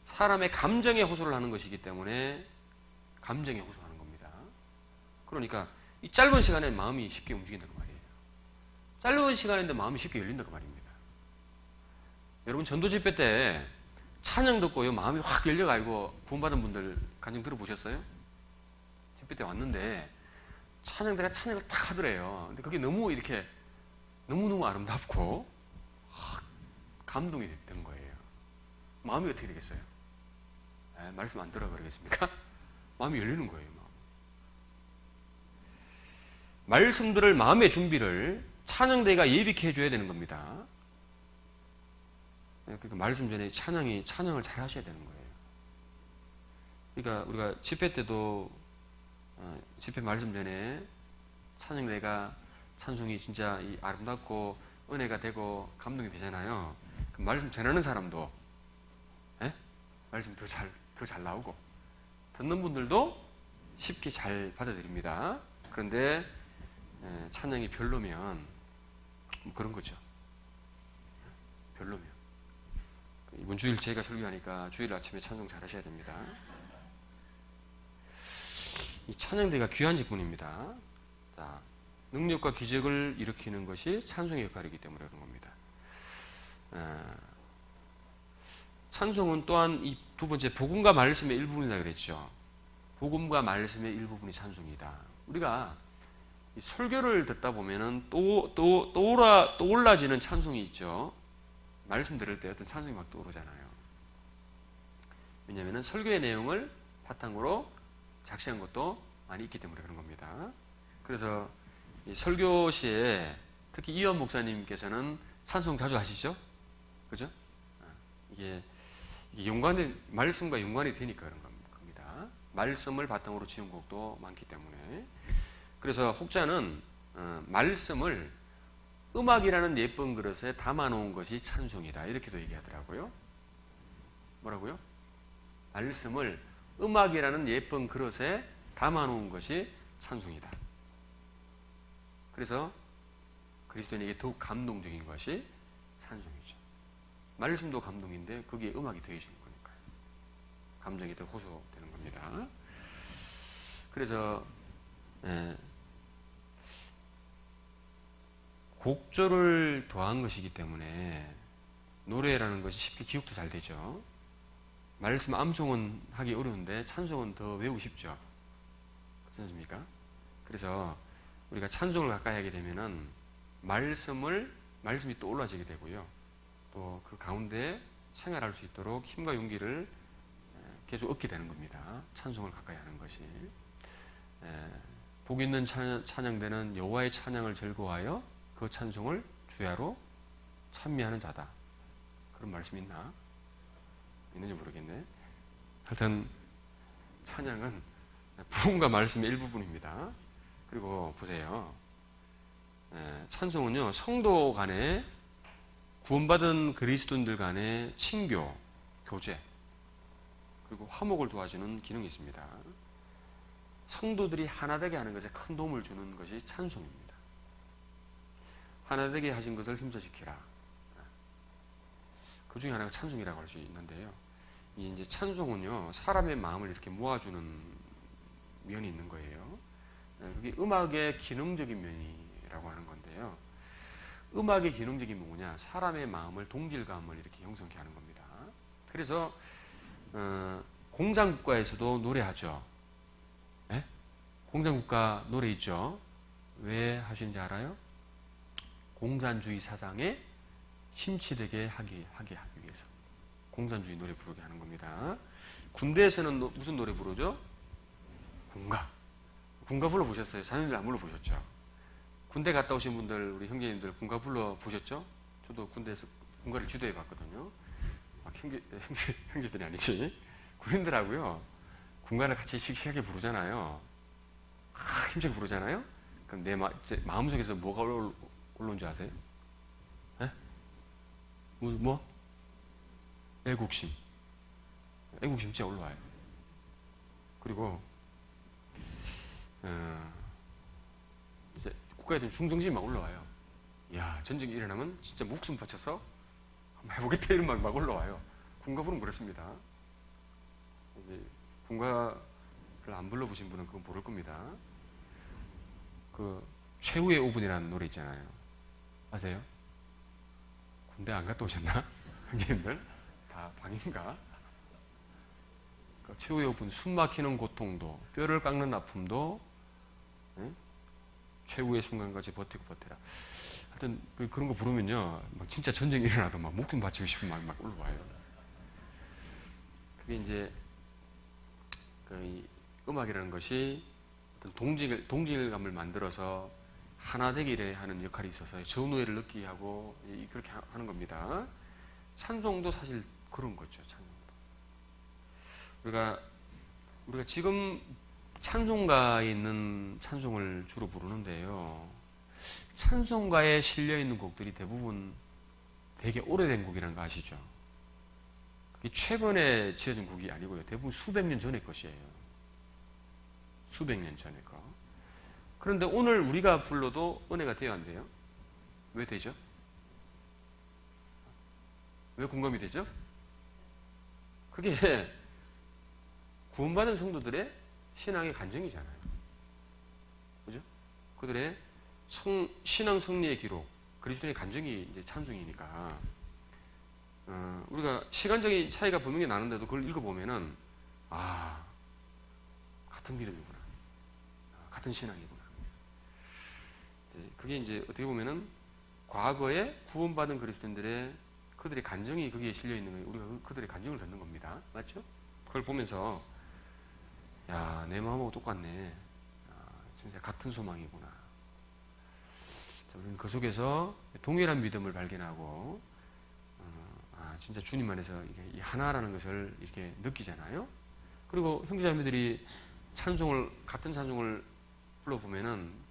사람의 감정에 호소를 하는 것이기 때문에 감정에 호소하는 겁니다. 그러니까 이 짧은 시간에 마음이 쉽게 움직인다고 말이에요. 짧은 시간인데 마음이 쉽게 열린다고 말입니다. 여러분 전도 집회 때 찬양 듣고요 마음이 확 열려가지고 구원받은 분들 간증 들어보셨어요? 집회 때 왔는데 찬양대가 찬양을 딱 하더래요. 근데 그게 너무 이렇게 너무너무 아름답고 감동이 됐던 거예요. 마음이 어떻게 되겠어요? 말씀 안 들어 그러겠습니까? 마음이 열리는 거예요. 말씀들을 마음의 준비를 찬양대가 예비케 해줘야 되는 겁니다. 그러니까 말씀 전에 찬양을 잘 하셔야 되는 거예요. 그러니까 우리가 집회 때도 집회 말씀 전에 찬양대가 찬송이 진짜 아름답고 은혜가 되고 감동이 되잖아요. 그럼 말씀 전하는 사람도 말씀 더 잘 나오고 듣는 분들도 쉽게 잘 받아들입니다. 그런데 찬양이 별로면 그런 거죠. 별로면 이번 주일 제가 설교하니까 주일 아침에 찬송 잘 하셔야 됩니다. 이 찬양대가 귀한 직분입니다. 자, 능력과 기적을 일으키는 것이 찬송의 역할이기 때문에 그런 겁니다. 찬송은 또한 이 두 번째 복음과 말씀의 일부분이다 그랬죠. 복음과 말씀의 일부분이 찬송이다. 우리가 이 설교를 듣다 보면은 떠올라지는 찬송이 있죠. 말씀 들을 때 어떤 찬송이 막 떠오르잖아요. 왜냐하면 설교의 내용을 바탕으로 작시한 것도 많이 있기 때문에 그런 겁니다. 그래서 이 설교 시에 특히 이현 목사님께서는 찬송 자주 하시죠? 그죠? 이게 말씀과 연관이 되니까 그런 겁니다. 말씀을 바탕으로 지은 곡도 많기 때문에. 그래서 혹자는 말씀을 음악이라는 예쁜 그릇에 담아놓은 것이 찬송이다 이렇게도 얘기하더라고요. 뭐라고요? 말씀을 음악이라는 예쁜 그릇에 담아놓은 것이 찬송이다. 그래서 그리스도인에게 더욱 감동적인 것이 찬송이죠. 말씀도 감동인데 거기에 음악이 더해지는 거니까요. 감정이 더 호소되는 겁니다. 그래서 곡조를 더한 것이기 때문에 노래라는 것이 쉽게 기억도 잘 되죠. 말씀 암송은 하기 어려운데 찬송은 더 외우고 싶죠. 그렇지 않습니까? 그래서 우리가 찬송을 가까이 하게 되면은 말씀이 떠올라지게 되고요. 또 그 가운데 생활할 수 있도록 힘과 용기를 계속 얻게 되는 겁니다. 찬송을 가까이 하는 것이. 복 있는 찬양대는 여호와의 찬양을 즐거워하여 그 찬송을 주야로 찬미하는 자다. 그런 말씀이 있는지 모르겠네. 하여튼 찬양은 복음과 말씀의 일부분입니다. 그리고 보세요. 찬송은요 성도 간에 구원받은 그리스도인들 간의 친교, 교제 그리고 화목을 도와주는 기능이 있습니다. 성도들이 하나되게 하는 것에 큰 도움을 주는 것이 찬송입니다. 하나되게 하신 것을 힘써 지키라. 그 중에 하나가 찬송이라고 할 수 있는데요. 이 이제 찬송은요, 사람의 마음을 이렇게 모아주는 면이 있는 거예요. 그게 음악의 기능적인 면이라고 하는 건데요. 음악의 기능적인 면 뭐냐? 사람의 마음을, 동질감을 이렇게 형성케 하는 겁니다. 그래서 공산국가에서도 노래하죠. 예? 공산국가 노래 있죠. 왜 하시는지 알아요? 공산주의 사상에 심취되게 하기 위해서 공산주의 노래 부르게 하는 겁니다. 군대에서는 무슨 노래 부르죠? 군가 불러보셨어요? 자녀들 안 불러보셨죠? 군대 갔다 오신 분들, 우리 형제님들 군가 불러보셨죠? 저도 군대에서 군가를 지도해 봤거든요. 막 형제들이 아니지. 군인들하고요, 군가를 같이 씩씩하게 부르잖아요. 힘차게 부르잖아요? 그럼 내 마음속에서 뭐가 올라온 줄 아세요? 에? 뭐? 애국심. 애국심 진짜 올라와요. 그리고 이제 국가에 대한 충성심이 막 올라와요. 야, 전쟁이 일어나면 진짜 목숨 바쳐서 한번 해보겠다 이런 막 올라와요. 군가부는 그렇습니다. 이제 군가를 안 불러보신 분은 그건 모를 겁니다. 그 최후의 5분이라는 노래 있잖아요. 아세요? 군대 안 갔다 오셨나? 형님들 다 방인가? 그 최후의 5분, 숨 막히는 고통도, 뼈를 깎는 아픔도, 최후의 순간까지 버티고 버텨라. 하여튼 그런 거 부르면요, 막 진짜 전쟁이 일어나도 막 목숨 바치고 싶은 마음이 막 올라와요. 그게 이제 그 음악이라는 것이 어떤 동질감을 만들어서 하나 되기를 하는 역할이 있어서 전우애를 느끼게 하고 그렇게 하는 겁니다. 찬송도 사실 그런 거죠. 찬송도. 우리가 지금 찬송가에 있는 찬송을 주로 부르는데요. 찬송가에 실려 있는 곡들이 대부분 되게 오래된 곡이라는 거 아시죠? 최근에 지어진 곡이 아니고요. 대부분 수백 년 전의 것이에요. 수백 년 전의 거. 그런데 오늘 우리가 불러도 은혜가 돼야 안 돼요? 왜 되죠? 왜 공감이 되죠? 그게 구원받은 성도들의 신앙의 간증이잖아요. 그죠? 그들의 신앙 승리의 기록, 그리스도의 간증이 이제 찬송이니까, 우리가 시간적인 차이가 분명히 나는데도 그걸 읽어보면은, 같은 믿음이구나. 같은 신앙이구나. 그게 이제 어떻게 보면은 과거에 구원받은 그리스도인들의 그들의 간증이 거기에 실려 있는 거예요. 우리가 그들의 간증을 듣는 겁니다. 맞죠? 그걸 보면서, 야, 내 마음하고 똑같네. 진짜 같은 소망이구나. 자, 우리는 그 속에서 동일한 믿음을 발견하고, 진짜 주님 안에서 이 하나라는 것을 이렇게 느끼잖아요. 그리고 형제자매들이 같은 찬송을 불러보면은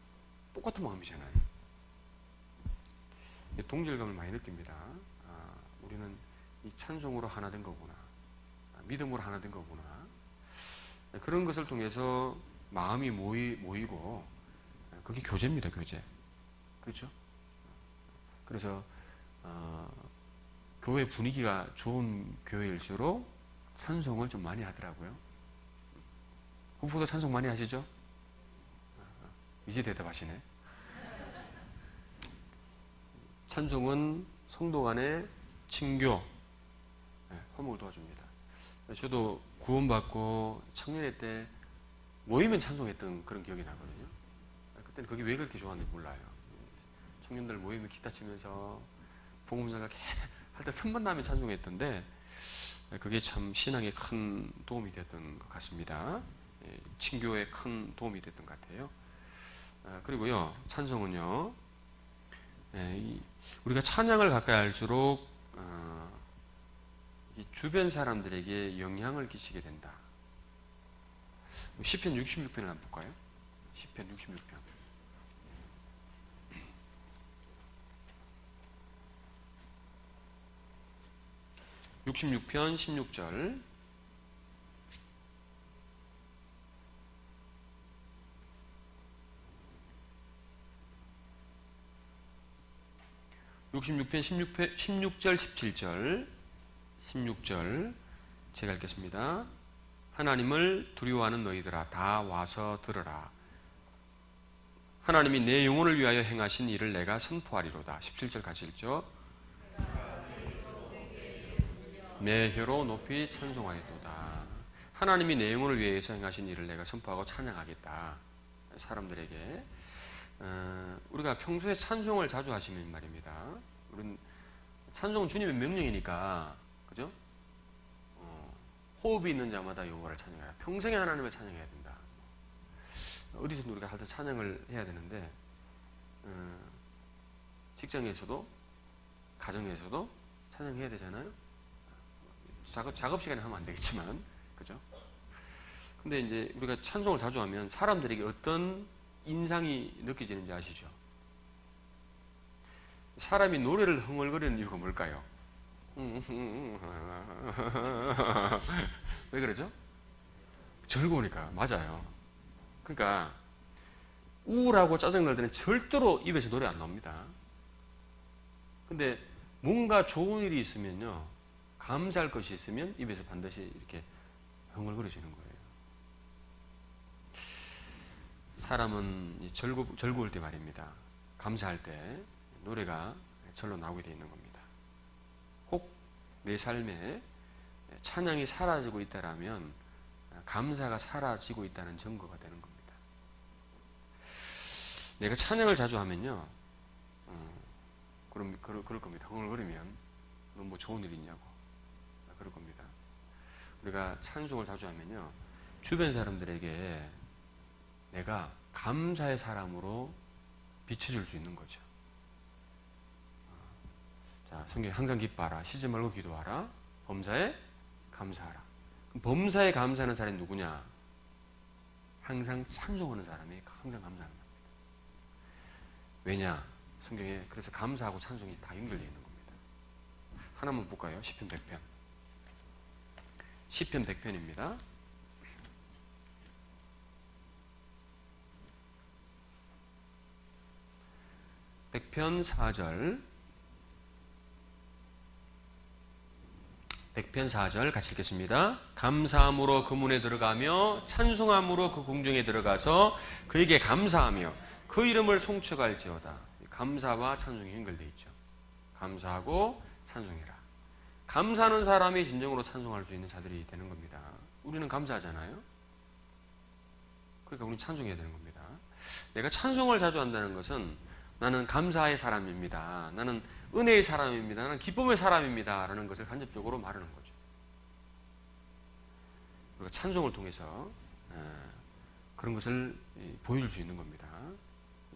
똑같은 마음이잖아요. 동질감을 많이 느낍니다. 우리는 이 찬송으로 하나 된 거구나. 믿음으로 하나 된 거구나. 그런 것을 통해서 마음이 모이고, 그게 교제입니다, 교제. 그렇죠? 그래서, 교회 분위기가 좋은 교회일수록 찬송을 좀 많이 하더라고요. 후보도 찬송 많이 하시죠? 이제 대답하시네. 찬송은 성도 간의 친교, 화목을 도와줍니다. 저도 구원받고 청년회 때 모이면 찬송했던 그런 기억이 나거든요. 그때는 그게 왜 그렇게 좋았는지 몰라요. 청년들 모이면 기타 치면서 복음서가 할 때 틈만 나면 찬송했던데, 그게 참 신앙에 큰 도움이 됐던 것 같습니다. 친교에 큰 도움이 됐던 것 같아요. 그리고요, 찬송은요, 우리가 찬양을 가까이 할수록 주변 사람들에게 영향을 끼치게 된다. 시편 66편을 한번 볼까요? 시편 66편. 66편 16절. (66편 16절 17절) 16절 제가 읽겠습니다. 하나님을 두려워하는 너희들아 다 와서 들으라. 하나님이 내 영혼을 위하여 행하신 일을 내가 선포하리로다. 17절 같이 읽죠. 내 혀로 높이 찬송하리로다. 하나님이 내 영혼을 위해서 행하신 일을 내가 선포하고 찬양하겠다. 사람들에게 우리가 평소에 찬송을 자주 하시면 말입니다. 우리는 찬송은 주님의 명령이니까, 그죠? 호흡이 있는 자마다 여호와를 찬양해라. 평생에 하나님을 찬양해야 된다. 어디서든 우리가 할 때 찬양을 해야 되는데, 직장에서도 가정에서도 찬양해야 되잖아요. 작업 시간에 하면 안 되겠지만, 그죠? 근데 이제 우리가 찬송을 자주 하면 사람들에게 어떤 인상이 느껴지는지 아시죠? 사람이 노래를 흥얼거리는 이유가 뭘까요? 왜 그러죠? 즐거우니까. 맞아요. 그러니까 우울하고 짜증날 때는 절대로 입에서 노래 안 나옵니다. 근데 뭔가 좋은 일이 있으면요, 감사할 것이 있으면 입에서 반드시 이렇게 흥얼거려지는 거예요. 사람은 즐거울 때 말입니다, 감사할 때 노래가 절로 나오게 되어 있는 겁니다. 혹 내 삶에 찬양이 사라지고 있다라면 감사가 사라지고 있다는 증거가 되는 겁니다. 내가 찬양을 자주 하면요, 그럴 겁니다. 흥얼거리면 너 뭐 좋은 일 있냐고 그럴 겁니다. 우리가 찬송을 자주 하면요, 주변 사람들에게 내가 감사의 사람으로 비춰줄 수 있는 거죠. 자, 성경에 항상 기뻐하라, 쉬지 말고 기도하라, 범사에 감사하라. 그럼 범사에 감사하는 사람이 누구냐? 항상 찬송하는 사람이 항상 감사하는 겁니다. 왜냐? 성경에 그래서 감사하고 찬송이 다 연결되어 있는 겁니다. 하나만 볼까요? 시편 100편. 시편 100편입니다. 백편 4절. 100편 4절 같이 읽겠습니다. 감사함으로 그 문에 들어가며 찬송함으로 그 궁정에 들어가서 그에게 감사하며 그 이름을 송축할지어다. 감사와 찬송이 연결되어 있죠. 감사하고 찬송해라. 감사하는 사람이 진정으로 찬송할 수 있는 자들이 되는 겁니다. 우리는 감사하잖아요. 그러니까 우리는 찬송해야 되는 겁니다. 내가 찬송을 자주 한다는 것은 나는 감사의 사람입니다, 나는 은혜의 사람입니다, 나는 기쁨의 사람입니다 라는 것을 간접적으로 말하는 거죠. 우리가 찬송을 통해서 그런 것을 보여줄 수 있는 겁니다.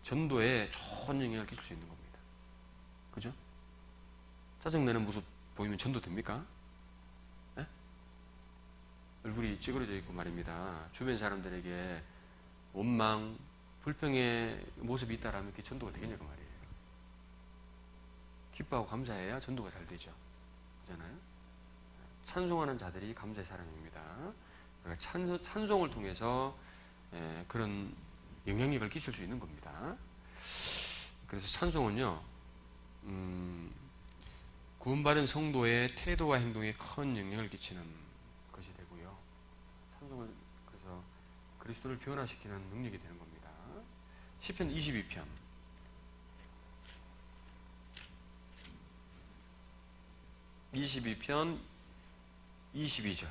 전도에 좋은 영향을 끼칠 수 있는 겁니다. 그죠? 짜증내는 모습 보이면 전도 됩니까? 네? 얼굴이 찌그러져 있고 말입니다, 주변 사람들에게 원망, 불평의 모습이 있다라면 그게 전도가 되겠냐고 말이에요. 기뻐하고 감사해야 전도가 잘 되죠. 그렇잖아요? 찬송하는 자들이 감사의 사람입니다. 그러니까 찬송을 통해서 그런 영향력을 끼칠 수 있는 겁니다. 그래서 찬송은요, 구원받은 성도의 태도와 행동에 큰 영향을 끼치는 것이 되고요, 찬송은 그래서 그리스도를 변화시키는 능력이 되는 겁니다. 시편 22편. (22편) 22절.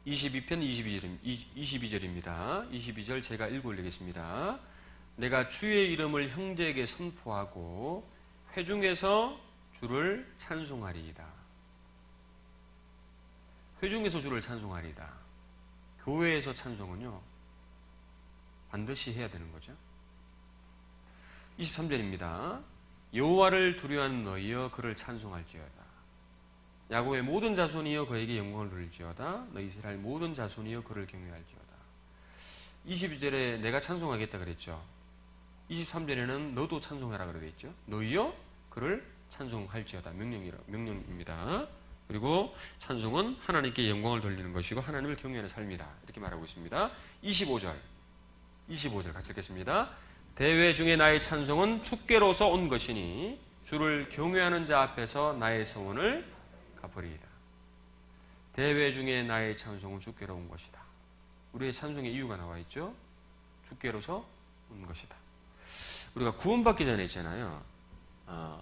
22편 22절입니다. 22절 제가 읽어 올리겠습니다. 내가 주의 이름을 형제에게 선포하고 회중에서 주를 찬송하리이다. 회중에서 주를 찬송하리이다. 교회에서 찬송은요, 반드시 해야 되는 거죠. 23절입니다. 여호와를 두려워하는 너희여 그를 찬송할지어다. 야곱의 모든 자손이여 그에게 영광을 돌릴지어다. 너희 이스라엘 모든 자손이여 그를 경외할지어다. 22절에 내가 찬송하겠다 그랬죠. 23절에는 너도 찬송하라 그랬죠. 너희여 그를 찬송할지어다. 명령입니다. 그리고 찬송은 하나님께 영광을 돌리는 것이고 하나님을 경외하는 삶이다, 이렇게 말하고 있습니다. 25절 같이 읽겠습니다. 대회 중에 나의 찬송은 축계로서 온 것이니 주를 경외하는 자 앞에서 나의 성원을 갚으리이다. 대회 중에 나의 찬송은 주께로 온 것이다. 우리의 찬송의 이유가 나와 있죠. 주께로서 온 것이다. 우리가 구원받기 전에 있잖아요.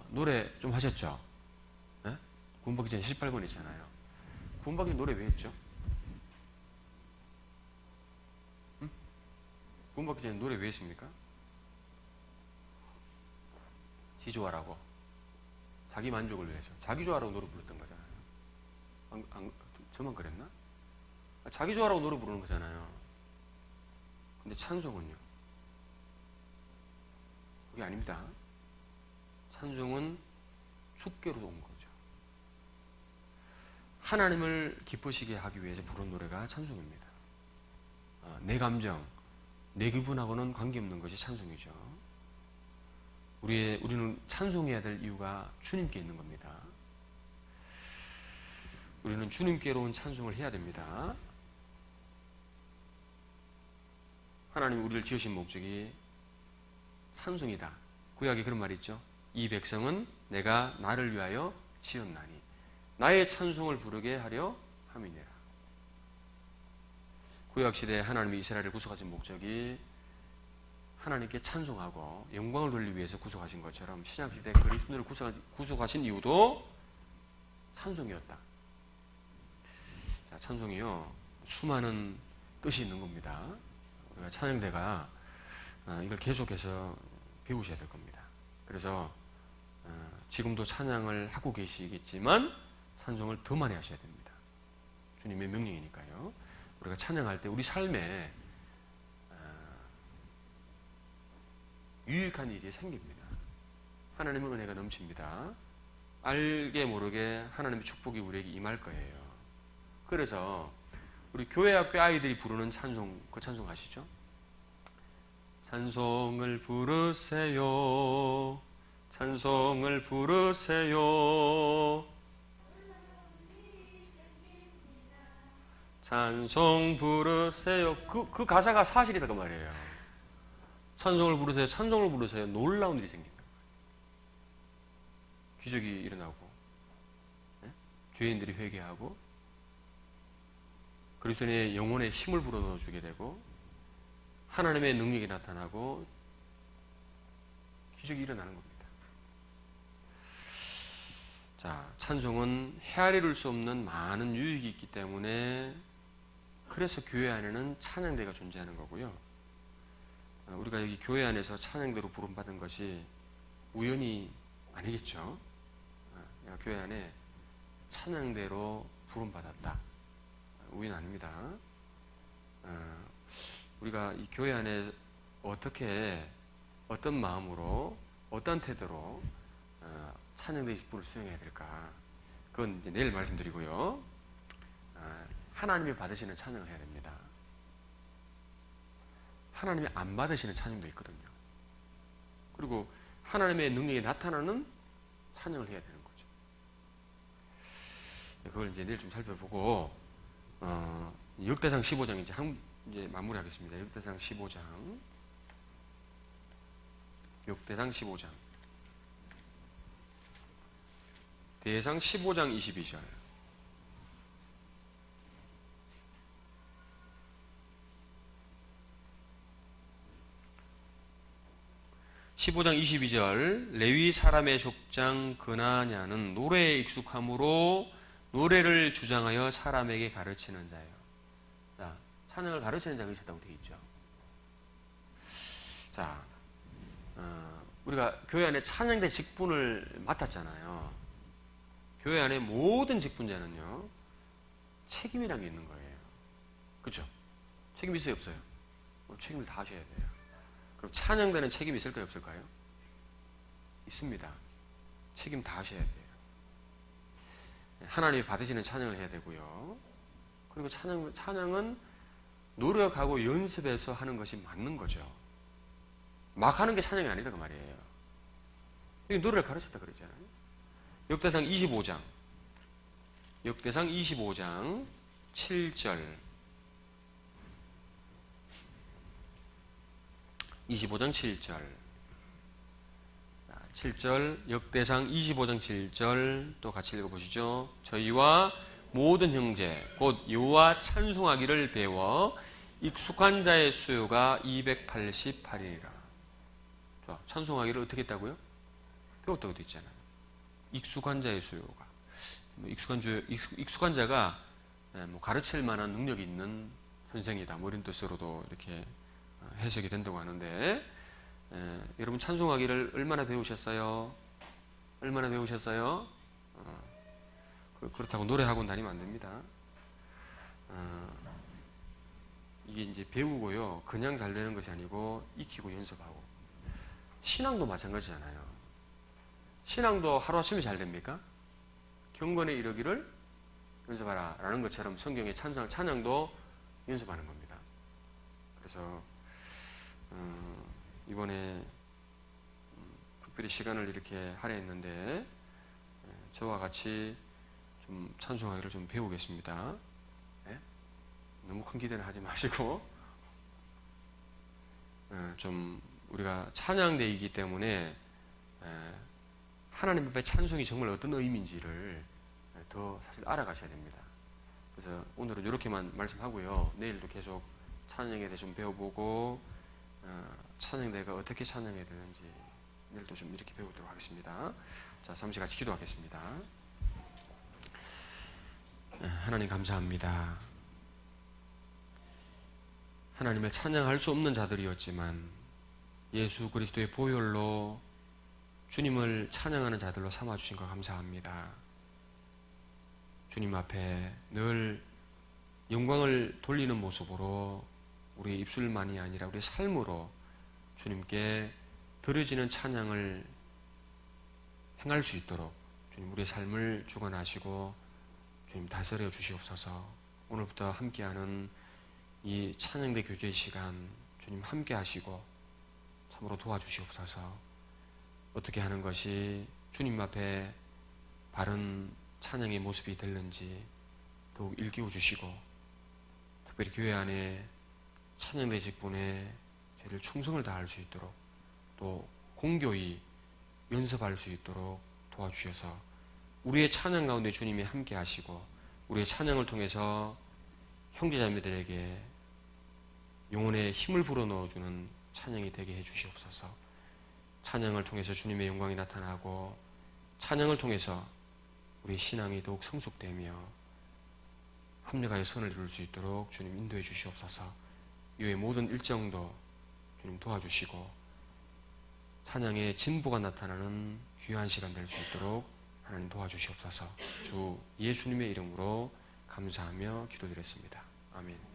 노래 좀 하셨죠? 네? 구원받기 전에 78번 있잖아요. 구원받기 전에 노래 왜 했죠? 응? 구원받기 전에 노래 왜 했습니까? 지 좋아라고. 자기 만족을 위해서. 자기 좋아라고 노래 불렀던 거잖아요. 저만 그랬나? 자기 좋아라고 노래 부르는 거잖아요. 근데 찬송은요? 그게 아닙니다. 찬송은 주께로 온 거죠. 하나님을 기쁘시게 하기 위해서 부른 노래가 찬송입니다. 내 감정, 내 기분하고는 관계없는 것이 찬송이죠. 우리는 찬송해야 될 이유가 주님께 있는 겁니다. 우리는 주님께로 온 찬송을 해야 됩니다. 하나님 우리를 지으신 목적이 찬송이다. 구약에 그런 말이 있죠. 이 백성은 내가 나를 위하여 지었나니 나의 찬송을 부르게 하려 함이니라. 구약시대에 하나님이 이스라엘을 구속하신 목적이 하나님께 찬송하고 영광을 돌리기 위해서 구속하신 것처럼 신약시대에 그리스도를 구속하신 이유도 찬송이었다. 자, 찬송이요 수많은 뜻이 있는 겁니다. 우리가 찬양대가 이걸 계속해서 배우셔야 될 겁니다. 그래서 지금도 찬양을 하고 계시겠지만 찬송을 더 많이 하셔야 됩니다. 주님의 명령이니까요. 우리가 찬양할 때 우리 삶에 유익한 일이 생깁니다. 하나님의 은혜가 넘칩니다. 알게 모르게 하나님의 축복이 우리에게 임할 거예요. 그래서 우리 교회학교 아이들이 부르는 찬송, 그 찬송 아시죠? 찬송을 부르세요. 찬송을 부르세요. 찬송 부르세요. 그 가사가 사실이다 그 말이에요. 찬송을 부르세요. 찬송을 부르세요. 놀라운 일이 생긴다. 기적이 일어나고 네? 죄인들이 회개하고 그리스도인의 영혼에 힘을 불어넣어주게 되고 하나님의 능력이 나타나고 기적이 일어나는 겁니다. 자, 찬송은 헤아릴 수 없는 많은 유익이 있기 때문에 그래서 교회 안에는 찬양대가 존재하는 거고요. 우리가 여기 교회 안에서 찬양대로 부름받은 것이 우연이 아니겠죠. 교회 안에 찬양대로 부름받았다. 우연 아닙니다. 우리가 이 교회 안에 어떻게 어떤 마음으로 어떤 태도로 찬양대의 직분을 수행해야 될까? 그건 이제 내일 말씀드리고요. 하나님이 받으시는 찬양을 해야 됩니다. 하나님이 안 받으시는 찬양도 있거든요. 그리고 하나님의 능력이 나타나는 찬양을 해야 되는 거죠. 그걸 이제 내일 좀 살펴보고 역대상 15장 이제 마무리하겠습니다. 역대상 15장. 역대상 15장. 대상 15장 22절. 15장 22절 레위 사람의 족장 그나냐는 노래에 익숙함으로 노래를 주장하여 사람에게 가르치는 자예요. 자, 찬양을 가르치는 자가 있었다고 되어 있죠. 자, 우리가 교회 안에 찬양대 직분을 맡았잖아요. 교회 안에 모든 직분자는요 책임이라는 게 있는 거예요. 그렇죠? 책임 있어요, 없어요? 책임을 다 하셔야 돼요. 그럼 찬양대는 책임이 있을까요, 없을까요? 있습니다. 책임 다 하셔야 돼요. 하나님이 받으시는 찬양을 해야 되고요. 그리고 찬양은 노력하고 연습해서 하는 것이 맞는 거죠. 막 하는 게 찬양이 아니다 그 말이에요. 여기 노래를 가르쳤다 그랬잖아요. 역대상 25장 7절 25장 7절 7절, 역대상 25장 7절 또 같이 읽어보시죠. 저희와 모든 형제 곧 여호와 찬송하기를 배워 익숙한 자의 수요가 288이니라. 찬송하기를 어떻게 했다고요? 배웠다고 되어 있잖아요. 익숙한 자의 수요가. 익숙한 자가 가르칠 만한 능력이 있는 선생이다. 뭐 이런 뜻으로도 이렇게 해석이 된다고 하는데, 여러분 찬송하기를 얼마나 배우셨어요? 얼마나 배우셨어요? 그렇다고 노래학원 다니면 안 됩니다. 이게 이제 배우고요. 그냥 잘 되는 것이 아니고 익히고 연습하고. 신앙도 마찬가지잖아요. 신앙도 하루아침에 잘 됩니까? 경건에 이르기를 연습하라 라는 것처럼 성경의 찬양도 연습하는 겁니다. 그래서 이번에 특별히 시간을 이렇게 하려 했는데 저와 같이 좀 찬송하기를 좀 배우겠습니다. 네? 너무 큰 기대는 하지 마시고 좀 우리가 찬양대이기 때문에 하나님 앞에 찬송이 정말 어떤 의미인지를 더 사실 알아가셔야 됩니다. 그래서 오늘은 이렇게만 말씀하고요. 내일도 계속 찬양에 대해 좀 배워보고 찬양대가 어떻게 찬양해야 되는지 내일도 좀 이렇게 배우도록 하겠습니다. 자, 잠시 같이 기도하겠습니다. 하나님 감사합니다. 하나님을 찬양할 수 없는 자들이었지만 예수 그리스도의 보혈로 주님을 찬양하는 자들로 삼아주신 것 감사합니다. 주님 앞에 늘 영광을 돌리는 모습으로 우리의 입술만이 아니라 우리의 삶으로 주님께 드려지는 찬양을 행할 수 있도록 주님 우리의 삶을 주관하시고 주님 다스려 주시옵소서. 오늘부터 함께하는 이 찬양대 교제의 시간 주님 함께 하시고 참으로 도와주시옵소서. 어떻게 하는 것이 주님 앞에 바른 찬양의 모습이 되는지 더욱 일깨워 주시고 특별히 교회 안에 찬양대 직분에 저희를 충성을 다할 수 있도록 또 공교히 연습할 수 있도록 도와주셔서 우리의 찬양 가운데 주님이 함께 하시고 우리의 찬양을 통해서 형제자매들에게 영혼에 힘을 불어넣어주는 찬양이 되게 해주시옵소서. 찬양을 통해서 주님의 영광이 나타나고 찬양을 통해서 우리의 신앙이 더욱 성숙되며 합력하여 선을 이룰 수 있도록 주님 인도해 주시옵소서. 이후의 모든 일정도 주님 도와주시고 찬양의 진보가 나타나는 귀한 시간 될 수 있도록 하나님 도와주시옵소서. 주 예수님의 이름으로 감사하며 기도드렸습니다. 아멘.